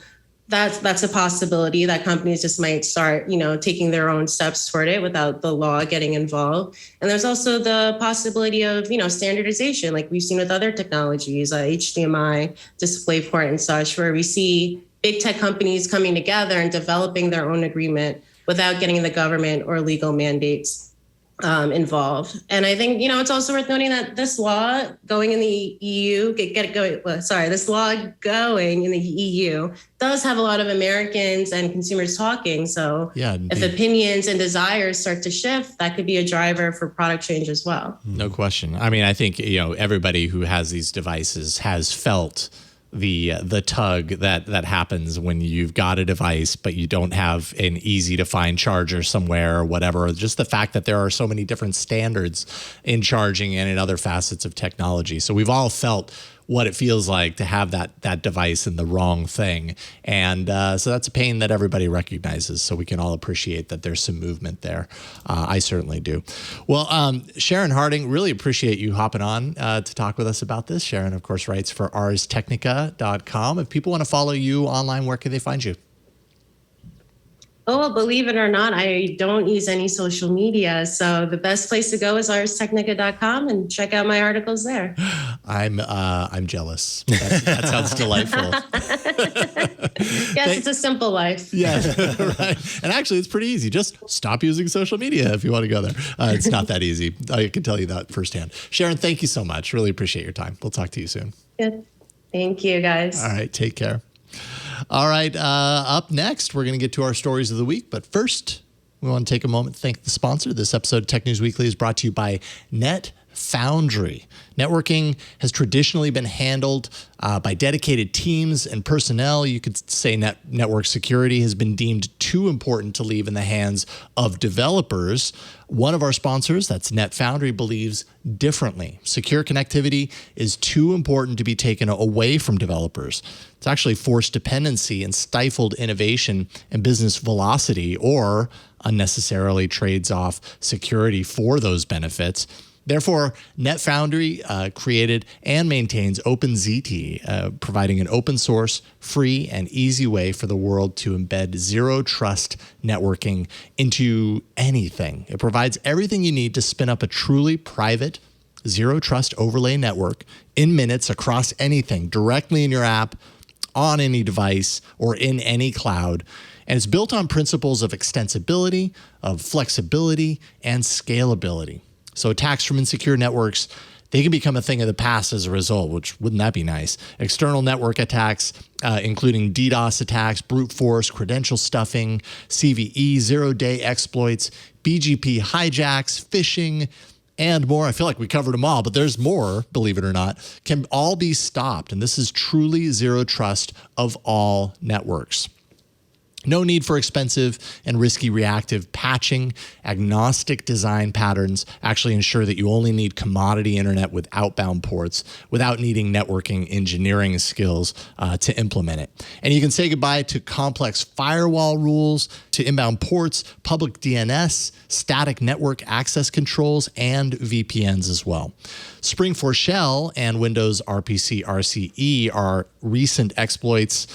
that's a possibility that companies just might start, taking their own steps toward it without the law getting involved. And there's also the possibility of, standardization, like we've seen with other technologies, HDMI, DisplayPort and such, where we see big tech companies coming together and developing their own agreement without getting the government or legal mandates involved. And I think, it's also worth noting that this law going in the EU, this law going in the EU does have a lot of Americans and consumers talking. So if opinions and desires start to shift, that could be a driver for product change as well. No question. I mean, I think, everybody who has these devices has felt the tug that happens when you've got a device but you don't have an easy to find charger somewhere or whatever. Just the fact that there are so many different standards in charging and in other facets of technology. So we've all felt what it feels like to have that device in the wrong thing. And so that's a pain that everybody recognizes. So we can all appreciate that there's some movement there. I certainly do. Well, Scharon Harding, really appreciate you hopping on to talk with us about this. Scharon, of course, writes for arstechnica.com. If people want to follow you online, where can they find you? Oh, believe it or not, I don't use any social media. So the best place to go is arstechnica.com and check out my articles there. I'm jealous. That sounds delightful. Yes, it's a simple life. Yeah, right. And actually, it's pretty easy. Just stop using social media if you want to go there. It's not that easy. I can tell you that firsthand. Scharon, thank you so much. Really appreciate your time. We'll talk to you soon. Good. Thank you, guys. All right. Take care. All right, up next, we're going to get to our stories of the week. But first, we want to take a moment to thank the sponsor. This episode of Tech News Weekly is brought to you by NetVenture. Foundry. Networking has traditionally been handled by dedicated teams and personnel. You could say network security has been deemed too important to leave in the hands of developers. One of our sponsors, that's NetFoundry, believes differently. Secure connectivity is too important to be taken away from developers. It's actually forced dependency and stifled innovation and business velocity, or unnecessarily trades off security for those benefits. Therefore, NetFoundry created and maintains OpenZT, providing an open source, free, and easy way for the world to embed zero trust networking into anything. It provides everything you need to spin up a truly private, zero trust overlay network in minutes across anything, directly in your app, on any device, or in any cloud. And it's built on principles of extensibility, of flexibility, and scalability. So attacks from insecure networks, they can become a thing of the past as a result, which wouldn't that be nice? External network attacks, including DDoS attacks, brute force, credential stuffing, CVE, zero-day exploits, BGP hijacks, phishing, and more. I feel like we covered them all, but there's more, believe it or not, can all be stopped. And this is truly zero trust of all networks. No need for expensive and risky reactive patching. Agnostic design patterns actually ensure that you only need commodity internet with outbound ports without needing networking engineering skills to implement it. And you can say goodbye to complex firewall rules, to inbound ports, public DNS, static network access controls, and VPNs as well. Spring4Shell and Windows RPC RCE are recent exploits.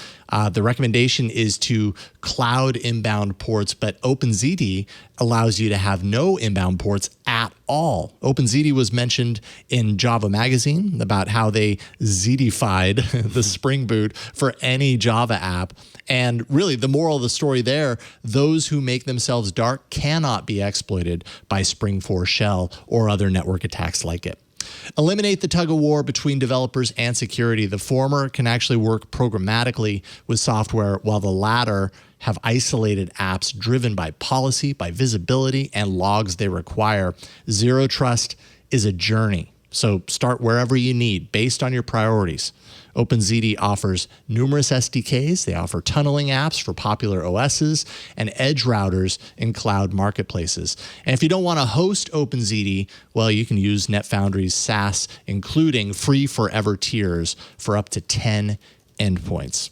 The recommendation is to cloud inbound ports, but OpenZT allows you to have no inbound ports at all. OpenZT was mentioned in Java Magazine about how they ZTified the Spring Boot for any Java app. And really, the moral of the story there, those who make themselves dark cannot be exploited by Spring4Shell or other network attacks like it. Eliminate the tug of war between developers and security. The former can actually work programmatically with software, while the latter have isolated apps driven by policy, by visibility, and logs they require. Zero trust is a journey. So start wherever you need based on your priorities. OpenZT offers numerous SDKs. They offer tunneling apps for popular OSs and edge routers in cloud marketplaces. And if you don't want to host OpenZT, well, you can use NetFoundry's SaaS, including free forever tiers for up to 10 endpoints.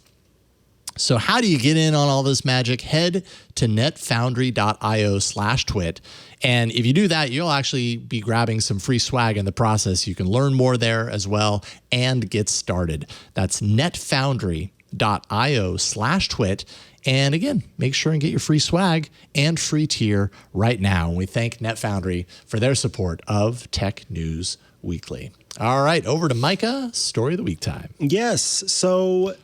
So how do you get in on all this magic? Head to netfoundry.io/twit. And if you do that, you'll actually be grabbing some free swag in the process. You can learn more there as well and get started. That's netfoundry.io/twit. And again, make sure and get your free swag and free tier right now. And we thank NetFoundry for their support of Tech News Weekly. All right, over to Mikah, Story of the Week time. Yes, so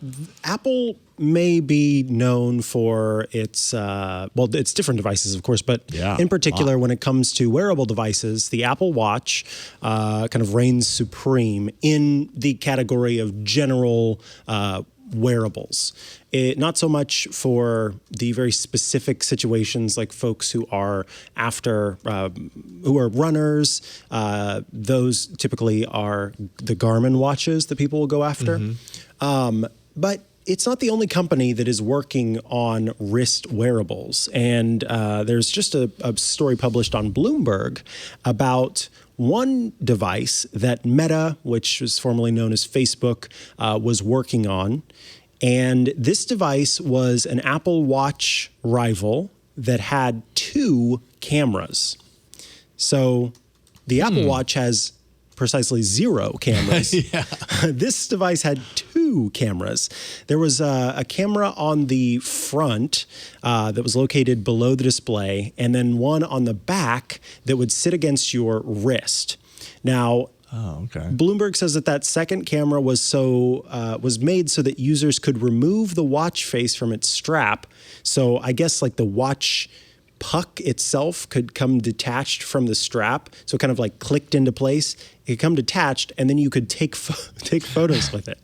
Apple may be known for its, its different devices, of course, but in particular, when it comes to wearable devices, the Apple Watch kind of reigns supreme in the category of general wearables. Not so much for the very specific situations like folks who are who are runners. Those typically are the Garmin watches that people will go after. But it's not the only company that is working on wrist wearables. And there's just a story published on Bloomberg about one device that Meta, which was formerly known as Facebook, was working on. And this device was an Apple Watch rival that had 2 cameras. So the Apple Watch has precisely 0 cameras. This device had 2 cameras. There was a camera on the front that was located below the display, and then one on the back that would sit against your wrist. Now, Bloomberg says that second camera was made so that users could remove the watch face from its strap. So I guess like the watch puck itself could come detached from the strap. So it kind of like clicked into place. It could come detached, and then you could take photos with it.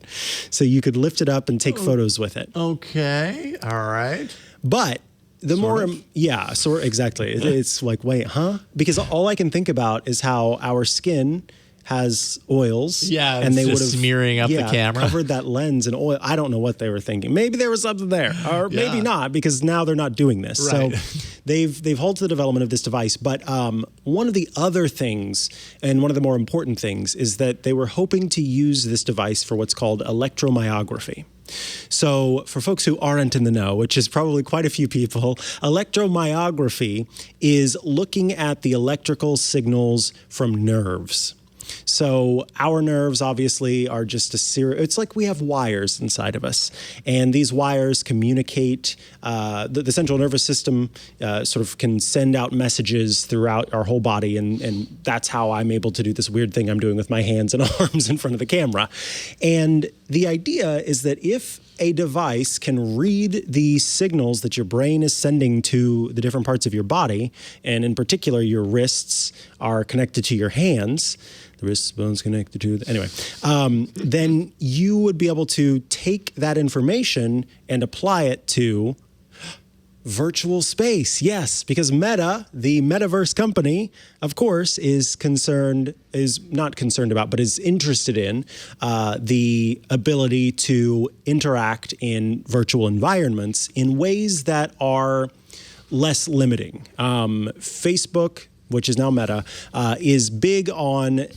So you could lift it up and take photos with it. Okay. All right. But Exactly. It's like, wait, huh? Because all I can think about is how our skin has oils. Yeah, and they would have smearing up the camera. Covered that lens in oil. I don't know what they were thinking. Maybe there was something there, or maybe not, because now they're not doing this. Right. So they've halted the development of this device. But one of the other things, and one of the more important things, is that they were hoping to use this device for what's called electromyography. So for folks who aren't in the know, which is probably quite a few people, electromyography is looking at the electrical signals from nerves. So our nerves obviously are just a series. It's like we have wires inside of us, and these wires communicate. The central nervous system sort of can send out messages throughout our whole body, and that's how I'm able to do this weird thing I'm doing with my hands and arms in front of the camera. And the idea is that if a device can read the signals that your brain is sending to the different parts of your body, and in particular, your wrists are connected to your hands. The wrist bone's connected to, then you would be able to take that information and apply it to virtual space. Yes, because Meta, the metaverse company, of course, is not concerned about, but is interested in the ability to interact in virtual environments in ways that are less limiting. Facebook, which is now Meta, is big on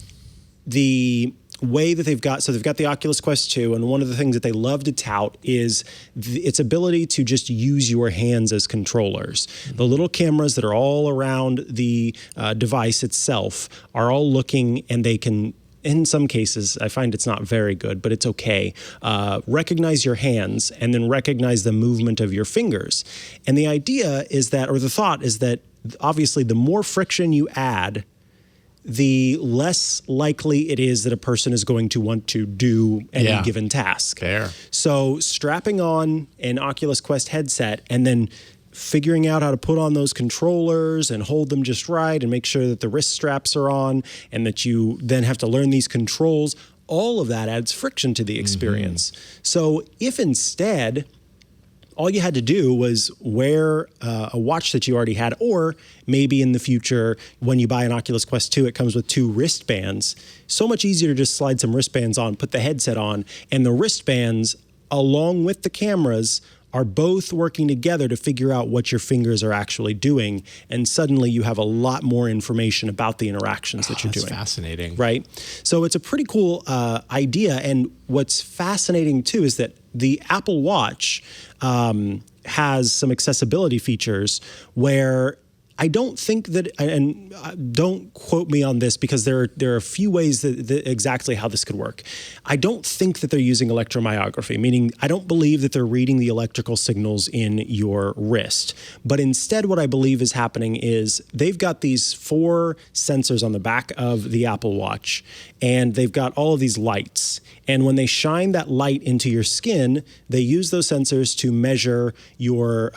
the way that they've got the Oculus Quest 2, and one of the things that they love to tout is its ability to just use your hands as controllers. The little cameras that are all around the device itself are all looking, and they can, in some cases, I find it's not very good, but it's okay, recognize your hands and then recognize the movement of your fingers. And the idea is that, or the thought is that, obviously the more friction you add, the less likely it is that a person is going to want to do any given task. Fair. So strapping on an Oculus Quest headset and then figuring out how to put on those controllers and hold them just right and make sure that the wrist straps are on and that you then have to learn these controls, all of that adds friction to the experience. So if instead all you had to do was wear a watch that you already had, or maybe in the future, when you buy an Oculus Quest 2, it comes with 2 wristbands. So much easier to just slide some wristbands on, put the headset on, and the wristbands, along with the cameras, are both working together to figure out what your fingers are actually doing. And suddenly you have a lot more information about the interactions that you're doing. That's fascinating. Right? So it's a pretty cool idea. And what's fascinating too is that the Apple Watch has some accessibility features where I don't think that, and don't quote me on this because there are a few ways that exactly how this could work. I don't think that they're using electromyography, meaning I don't believe that they're reading the electrical signals in your wrist. But instead what I believe is happening is they've got these 4 sensors on the back of the Apple Watch, and they've got all of these lights. And when they shine that light into your skin, they use those sensors to measure your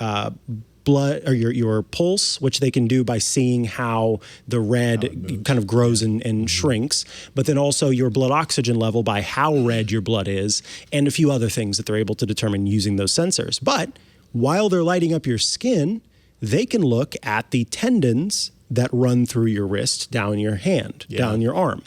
blood or your pulse, which they can do by seeing how the red kind of grows and shrinks, but then also your blood oxygen level by how red your blood is, and a few other things that they're able to determine using those sensors. But while they're lighting up your skin, they can look at the tendons that run through your wrist, down your hand, down your arm.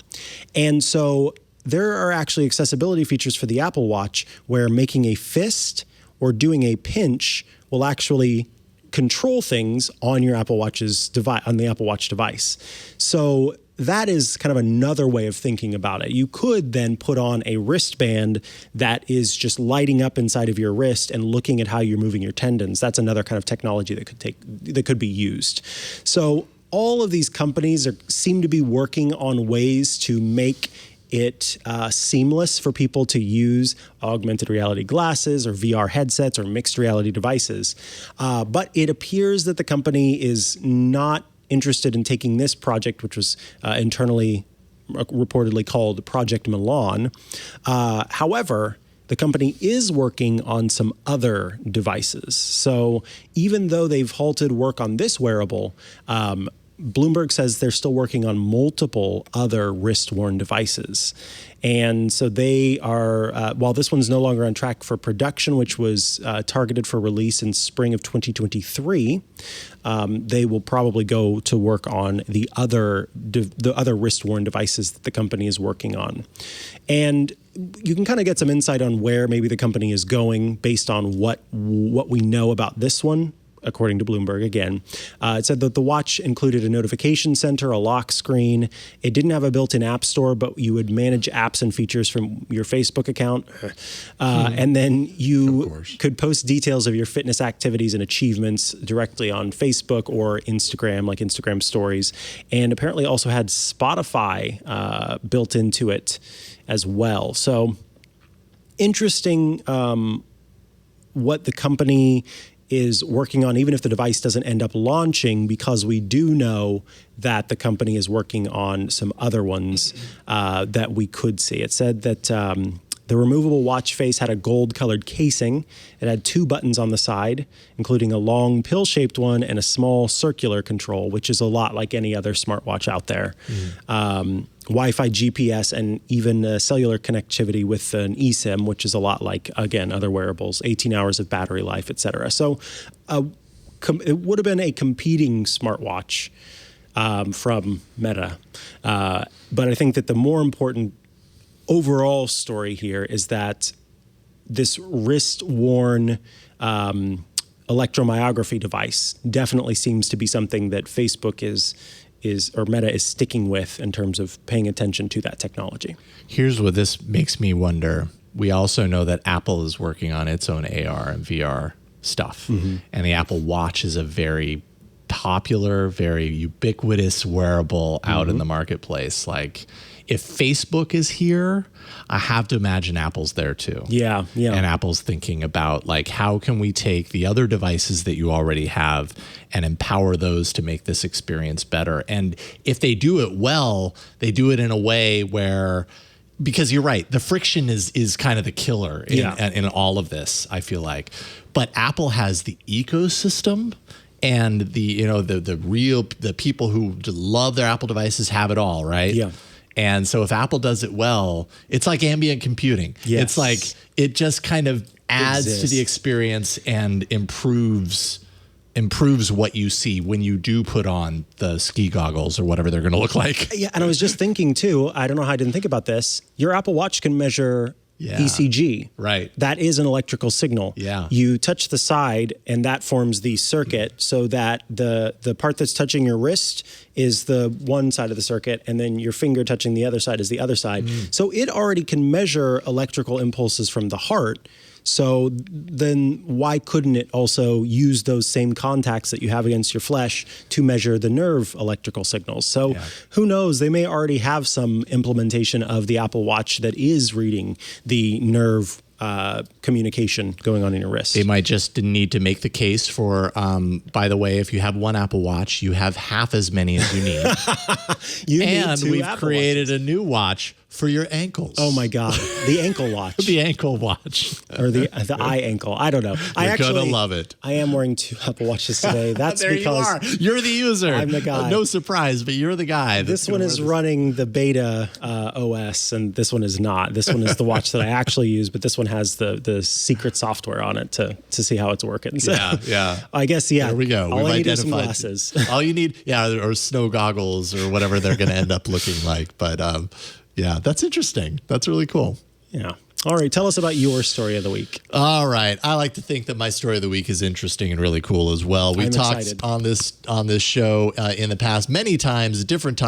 And so there are actually accessibility features for the Apple Watch where making a fist or doing a pinch will actually control things on your Apple Watch's device, on the Apple Watch device. So that is kind of another way of thinking about it. You could then put on a wristband that is just lighting up inside of your wrist and looking at how you're moving your tendons. That's another kind of technology that could be used. So all of these companies seem to be working on ways to make it seamless for people to use augmented reality glasses or VR headsets or mixed reality devices. But it appears that the company is not interested in taking this project, which was internally reportedly called Project Milan. However, the company is working on some other devices. So even though they've halted work on this wearable, Bloomberg says they're still working on multiple other wrist-worn devices. And so they are, while this one's no longer on track for production, which was targeted for release in spring of 2023, they will probably go to work on the other wrist-worn devices that the company is working on. And you can kind of get some insight on where maybe the company is going based on what we know about this one. According to Bloomberg, again, it said that the watch included a notification center, a lock screen. It didn't have a built-in app store, but you would manage apps and features from your Facebook account. And then you could post details of your fitness activities and achievements directly on Facebook or Instagram, like Instagram stories. And apparently also had Spotify built into it as well. So interesting what the company is working on, even if the device doesn't end up launching, because we do know that the company is working on some other ones that we could see. It said that the removable watch face had a gold-colored casing. It had 2 buttons on the side, including a long pill-shaped one and a small circular control, which is a lot like any other smartwatch out there. Wi-Fi, GPS, and even cellular connectivity with an eSIM, which is a lot like, again, other wearables, 18 hours of battery life, et cetera. So it would have been a competing smartwatch from Meta. But I think that the more important overall story here is that this wrist-worn electromyography device definitely seems to be something that Facebook or Meta is sticking with in terms of paying attention to that technology. Here's what this makes me wonder. We also know that Apple is working on its own AR and VR stuff. And the Apple Watch is a very popular, very ubiquitous wearable out in the marketplace. Like, if Facebook is here, I have to imagine Apple's there too. Yeah. And Apple's thinking about, like, how can we take the other devices that you already have and empower those to make this experience better? And if they do it well, they do it in a way where, because you're right, the friction is kind of the killer in all of this, I feel like. But Apple has the ecosystem, and the people who love their Apple devices have it all, right? Yeah. And so if Apple does it well, it's like ambient computing. Yes. It's like it just kind of adds to the experience and improves what you see when you do put on the ski goggles or whatever they're going to look like. Yeah, and I was just thinking too, I don't know how I didn't think about this. Your Apple Watch can measure ECG. Right. That is an electrical signal. Yeah. You touch the side and that forms the circuit so that the part that's touching your wrist is the one side of the circuit, and then your finger touching the other side is the other side. So it already can measure electrical impulses from the heart. So then why couldn't it also use those same contacts that you have against your flesh to measure the nerve electrical signals? So who knows? They may already have some implementation of the Apple Watch that is reading the nerve communication going on in your wrist. They might just need to make the case for, by the way, if you have one Apple Watch, you have half as many as you need. And we've created a new watch for your ankles. Oh my God. The ankle watch. The ankle watch. Or the eye ankle. I don't know. You're going to love it. I am wearing 2 Apple Watches today. That's there because you are. You're the user. I'm the guy. No surprise, but you're the guy. This one is running the beta OS, and this one is not. This one is the watch that I actually use, but this one has the secret software on it to see how it's working. So I guess, There we go. All We've I need is some identified glasses. All you need, or snow goggles or whatever they're going to end up looking like. But yeah, that's interesting. That's really cool. Yeah. All right. Tell us about your story of the week. All right. I like to think that my story of the week is interesting and really cool as well. We talked excited. on this show in the past many times, different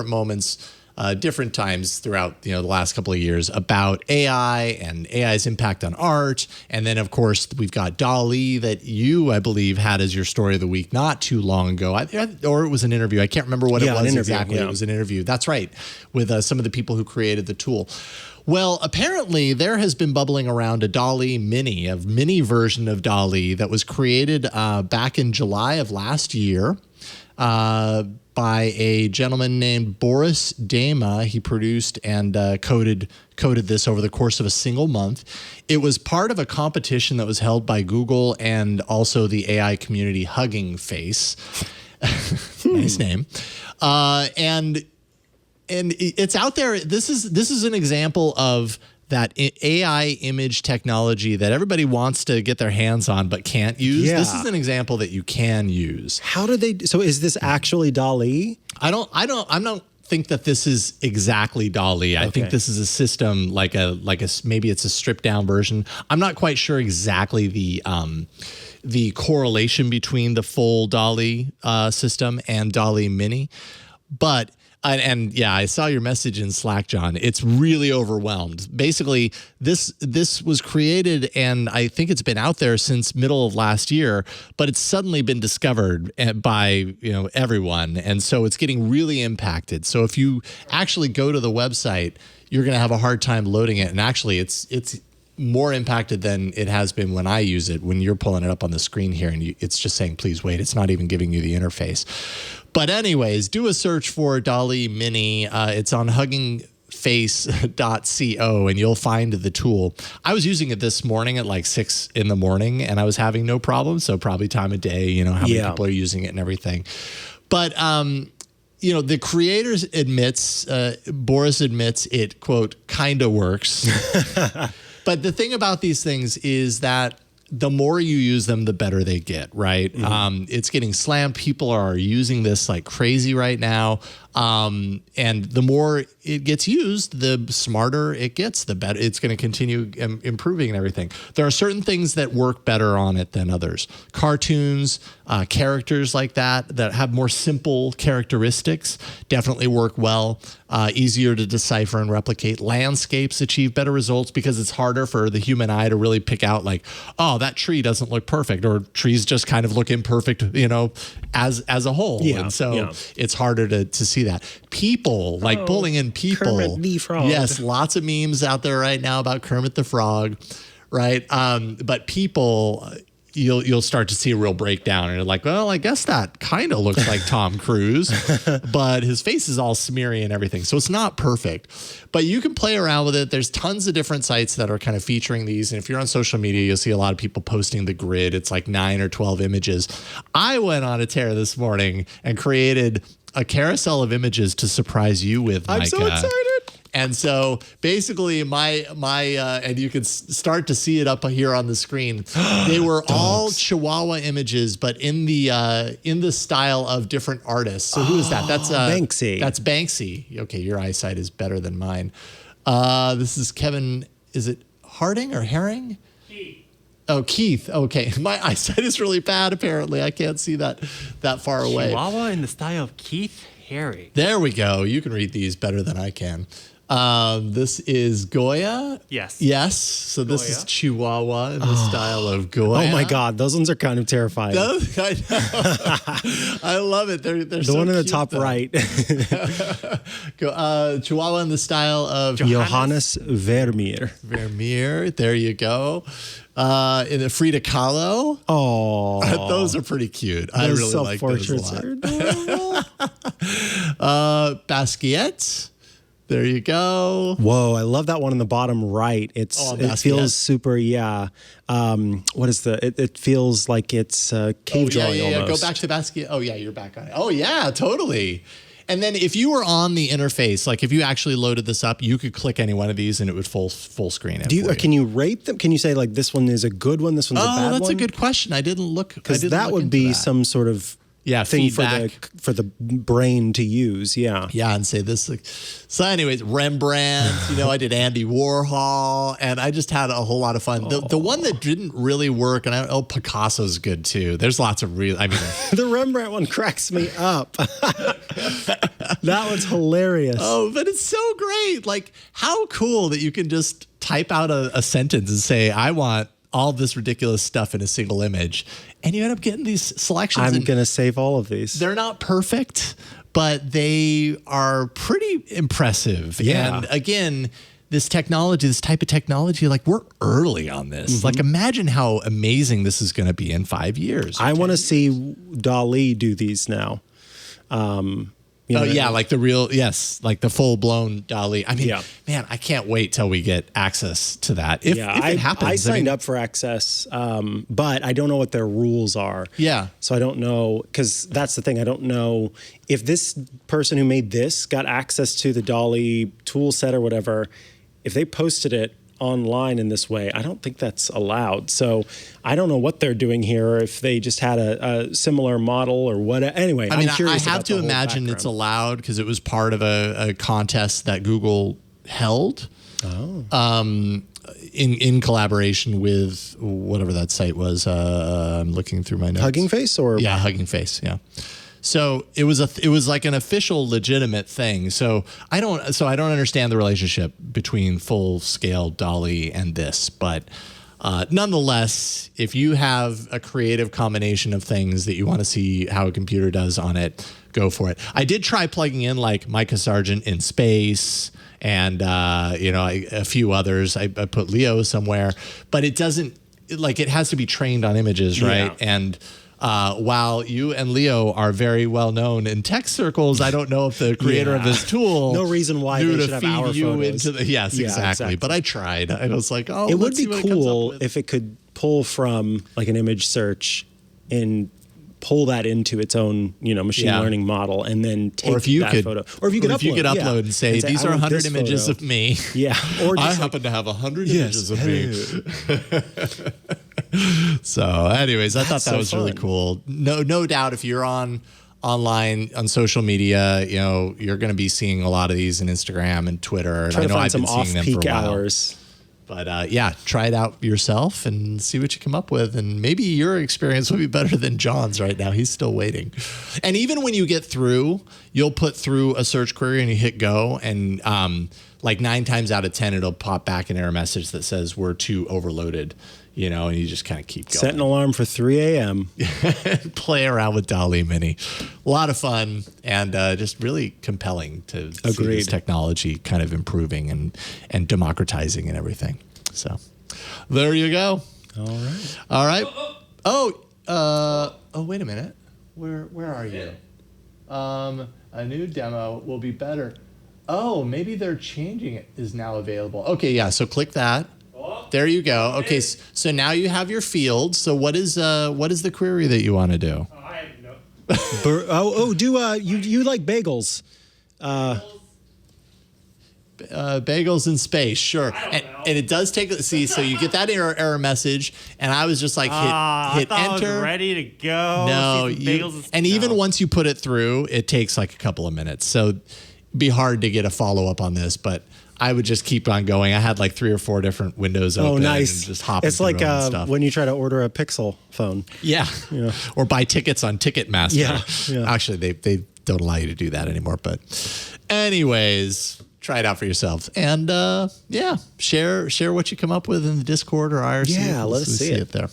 moments, different times throughout the last couple of years about AI and AI's impact on art. And then, of course, we've got Dall-E that you, I believe, had as your story of the week not too long ago. Or it was an interview. I can't remember what it was exactly. Yeah. It was an interview. That's right. With some of the people who created the tool. Well, apparently there has been bubbling around a Dall-E Mini, a mini version of Dall-E that was created back in July of last year by a gentleman named Boris Dama. He produced and coded this over the course of a single month. It was part of a competition that was held by Google and also the AI community Hugging Face. Nice name. And it's out there. This is an example of that AI image technology that everybody wants to get their hands on but can't use. Yeah. This is an example that you can use. How do they? So is this actually Dall-E? I don't think that this is exactly Dall-E. I think this is a system like a maybe it's a stripped down version. I'm not quite sure exactly the correlation between the full Dall-E system and Dall-E Mini, but. And yeah, I saw your message in Slack, John. It's really overwhelmed. Basically, this was created, and I think it's been out there since middle of last year, but it's suddenly been discovered by everyone, and so it's getting really impacted. So if you actually go to the website, you're going to have a hard time loading it. And actually, it's more impacted than it has been when I use it. When you're pulling it up on the screen here, and it's just saying, "Please wait." It's not even giving you the interface. But anyways, do a search for Dall-E Mini. It's on huggingface.co, and you'll find the tool. I was using it this morning at like 6 in the morning, and I was having no problem. So probably time of day, how many people are using it and everything. But the creator admits, Boris admits it, quote, kind of works. But the thing about these things is that the more you use them, the better they get, right? Mm-hmm. It's getting slammed. People are using this like crazy right now. And the more it gets used, the smarter it gets, the better it's going to continue improving and everything. There are certain things that work better on it than others. Cartoons, characters like that have more simple characteristics definitely work well, easier to decipher and replicate. Landscapes achieve better results because it's harder for the human eye to really pick out like, oh, that tree doesn't look perfect, or trees just kind of look imperfect, as a whole. Yeah, and so it's harder to see that. People, like pulling in people. Kermit the Frog. Yes, lots of memes out there right now about Kermit the Frog, right? But people, you'll start to see a real breakdown, and you're like, well, I guess that kind of looks like Tom Cruise, but his face is all smeary and everything. So it's not perfect, but you can play around with it. There's tons of different sites that are kind of featuring these. And if you're on social media, you'll see a lot of people posting the grid. It's like 9 or 12 images. I went on a tear this morning and created a carousel of images to surprise you with, Mikah. I'm so excited. And so basically my and you can start to see it up here on the screen. They were all Chihuahua images, but in the style of different artists. So who is that? That's Banksy. That's Banksy. Okay, your eyesight is better than mine. This is Kevin. Is it Harding or Herring? Oh, Keith. Okay. My eyesight is really bad, apparently. I can't see that far away. Chihuahua in the style of Keith Haring. There we go. You can read these better than I can. This is Goya. Yes. Yes. So this Goya. is Chihuahua in the style of Goya. Oh my God, those ones are kind of terrifying. Those, I know. I love it. They're The so one in the cute, top though. right. Chihuahua in the style of Johannes Vermeer. Vermeer. There you go. In the Frida Kahlo. Oh, Those are pretty cute. I really like those a lot. Basquiat. There you go. Whoa, I love that one in the bottom right. It feels super, what is it feels like it's cave drawing almost. Go back to Basquiat. Oh yeah, you're back on it. Oh yeah, totally. And then if you were on the interface, like if you actually loaded this up, you could click any one of these and it would full screen it. Can you rate them? Can you say like this one is a good one, this one's a bad one? Oh, that's a good question. I didn't look. Because that would be some sort of thing feedback for the brain to use. Yeah. Yeah, and say this. So anyways, Rembrandt, I did Andy Warhol, and I just had a whole lot of fun. The one that didn't really work, and Picasso's good too. There's lots of the Rembrandt one cracks me up. That one's hilarious. Oh, but it's so great. Like, how cool that you can just type out a sentence and say, I want all this ridiculous stuff in a single image. And you end up getting these selections. I'm going to save all of these. They're not perfect, but they are pretty impressive. Yeah. And again, this type of technology, like we're early on this. Mm-hmm. Like imagine how amazing this is going to be in 5 years. I want to see Dall-E do these now. You know Oh what I yeah, mean? like the real, yes, like the full blown Dall-E. I mean, Yeah. man, I can't wait till we get access to that. If it happens, I signed up for access, but I don't know what their rules are. Yeah. So I don't know, because that's the thing. I don't know if this person who made this got access to the Dall-E tool set or whatever. If they posted it online in this way, I don't think that's allowed. So I don't know what they're doing here, or if they just had a similar model or what. Anyway, I mean, I'm curious I have about to the whole imagine it's background. allowed because it was part of a contest that Google held. In collaboration with whatever that site was. I'm looking through my notes. Hugging Face, or Yeah, Hugging Face. Yeah. So it was like an official, legitimate thing. So I don't understand the relationship between full scale Dall-E and this, but nonetheless, if you have a creative combination of things that you want to see how a computer does on it, go for it. I did try plugging in like Mikah Sargent in space and a few others. I put Leo somewhere, but it doesn't, like, it has to be trained on images, right? Yeah. And while you and Leo are very well known in tech circles, I don't know if the creator of this tool No reason why knew they to should have feed our you photos. into the Yeah, exactly. But I tried. I was like, oh, It would let's see be what it comes up cool with. if it could pull from like an image search and pull that into its own, machine Yeah. learning model, and then take Or if you that could, photo. Or if you could upload, and say, these I are want 100 this images photo. of me. Yeah. Or I just happen to have 100 Yes, images of me. So, anyways, I thought That's that so was really fun. cool. No doubt, if you're online on social media, you're going to be seeing a lot of these in Instagram and Twitter. And try I to know find I've some been seeing them for off-peak a while. hours. But yeah, try it out yourself and see what you come up with. And maybe your experience will be better than John's right now. He's still waiting. And even when you get through, you'll put through a search query and you hit go. And like 9 times out of 10, it'll pop back an error message that says we're too overloaded, and you just kind of keep going. Set an alarm for 3 a.m. Play around with Dall-E Mini. A lot of fun and just really compelling to see Agreed. this technology kind of improving and democratizing and everything. So there you go. All right. Oh, wait a minute. Where are you? A new demo will be better. Oh, maybe they're changing it is now available. Okay, yeah, so click that. There you go. Okay, so now you have your field. So what is the query that you want to do? You like bagels? Bagels in space, sure. And it does take. See, so you get that error message, and I was just like, hit I enter. was ready to go. No, See some bagels and even no. once you put it through, it takes like a couple of minutes. So it'd be hard to get a follow up on this, but I would just keep on going. I had like 3 or 4 different windows open. Oh, nice. And just hopping It's like through them and stuff. when you try to order a Pixel phone. Yeah. Or buy tickets on Ticketmaster. Yeah. Actually, they don't allow you to do that anymore. But anyways, try it out for yourselves. And share what you come up with in the Discord or IRC. Yeah, let us see it. there.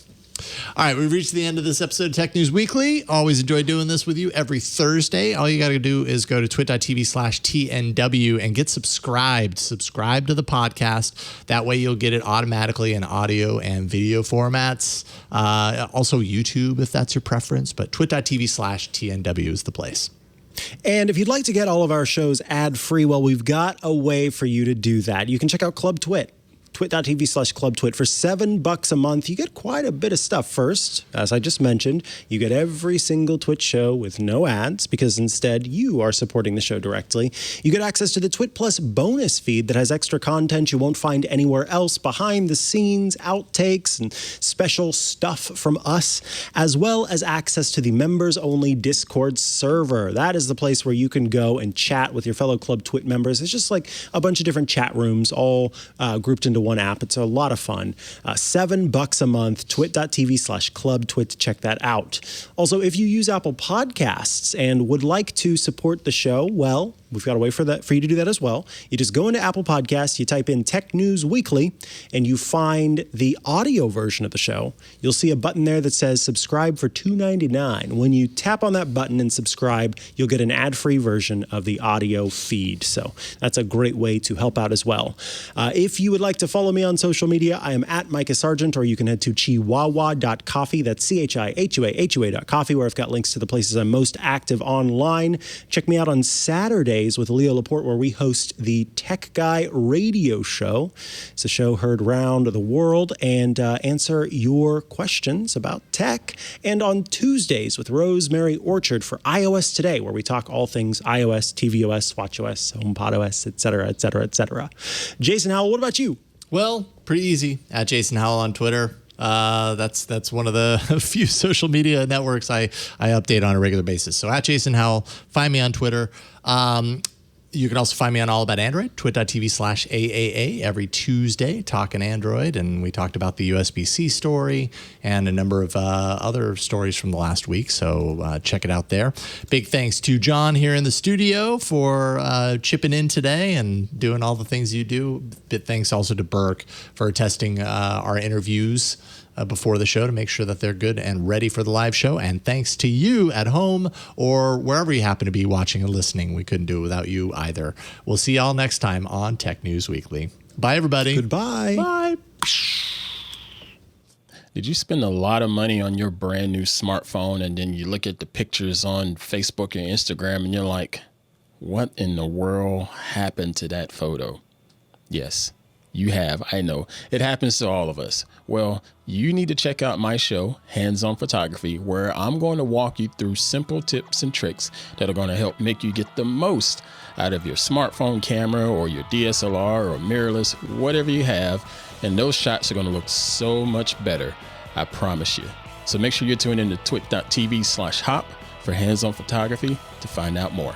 All right, we've reached the end of this episode of Tech News Weekly. Always enjoy doing this with you every Thursday. All you got to do is go to twit.tv/TNW and get subscribed. Subscribe to the podcast. That way you'll get it automatically in audio and video formats. Also YouTube if that's your preference, but twit.tv/TNW is the place. And if you'd like to get all of our shows ad-free, well, we've got a way for you to do that. You can check out Club Twit. twit.tv/clubtwit. For $7 a month, you get quite a bit of stuff. First, as I just mentioned, you get every single Twit show with no ads because instead you are supporting the show directly. You get access to the Twit Plus bonus feed that has extra content you won't find anywhere else, behind the scenes, outtakes, and special stuff from us, as well as access to the members-only Discord server. That is the place where you can go and chat with your fellow Club Twit members. It's just like a bunch of different chat rooms all grouped into one app. It's a lot of fun. $7 a month, twit.tv/clubtwit to check that out. Also, if you use Apple Podcasts and would like to support the show, well, we've got a way for you to do that as well. You just go into Apple Podcasts, you type in Tech News Weekly, and you find the audio version of the show. You'll see a button there that says subscribe for $2.99. When you tap on that button and subscribe, you'll get an ad-free version of the audio feed. So that's a great way to help out as well. If you would like to follow me on social media, I am at Mikah Sargent, or you can head to chihuahua.coffee. That's CHIHUAHUA.coffee, where I've got links to the places I'm most active online. Check me out on Saturdays with Leo Laporte, where we host the Tech Guy Radio Show. It's a show heard around the world and answer your questions about tech. And on Tuesdays with Rosemary Orchard for iOS Today, where we talk all things iOS, tvOS, watchOS, HomePodOS, etc., etc., etc. Jason Howell, what about you? Well, pretty easy. At Jason Howell on Twitter. That's one of the few social media networks I update on a regular basis. So at Jason Howell, find me on Twitter. You can also find me on All About Android, twit.tv/AAA, every Tuesday, talking Android. And we talked about the USB-C story and a number of other stories from the last week. So check it out there. Big thanks to John here in the studio for chipping in today and doing all the things you do. Big thanks also to Burke for testing our interviews before the show to make sure that they're good and ready for the live show. And thanks to you at home or wherever you happen to be watching and listening. We couldn't do it without you either. We'll see y'all next time on Tech News Weekly. Bye, everybody. Goodbye. Bye. Did you spend a lot of money on your brand new smartphone and then you look at the pictures on Facebook and Instagram and you're like, what in the world happened to that photo? Yes. You have. I know. It happens to all of us. Well, you need to check out my show, Hands On Photography, where I'm going to walk you through simple tips and tricks that are going to help make you get the most out of your smartphone camera or your DSLR or mirrorless, whatever you have. And those shots are going to look so much better. I promise you. So make sure you're tuning in to twit.tv/hop for Hands On Photography to find out more.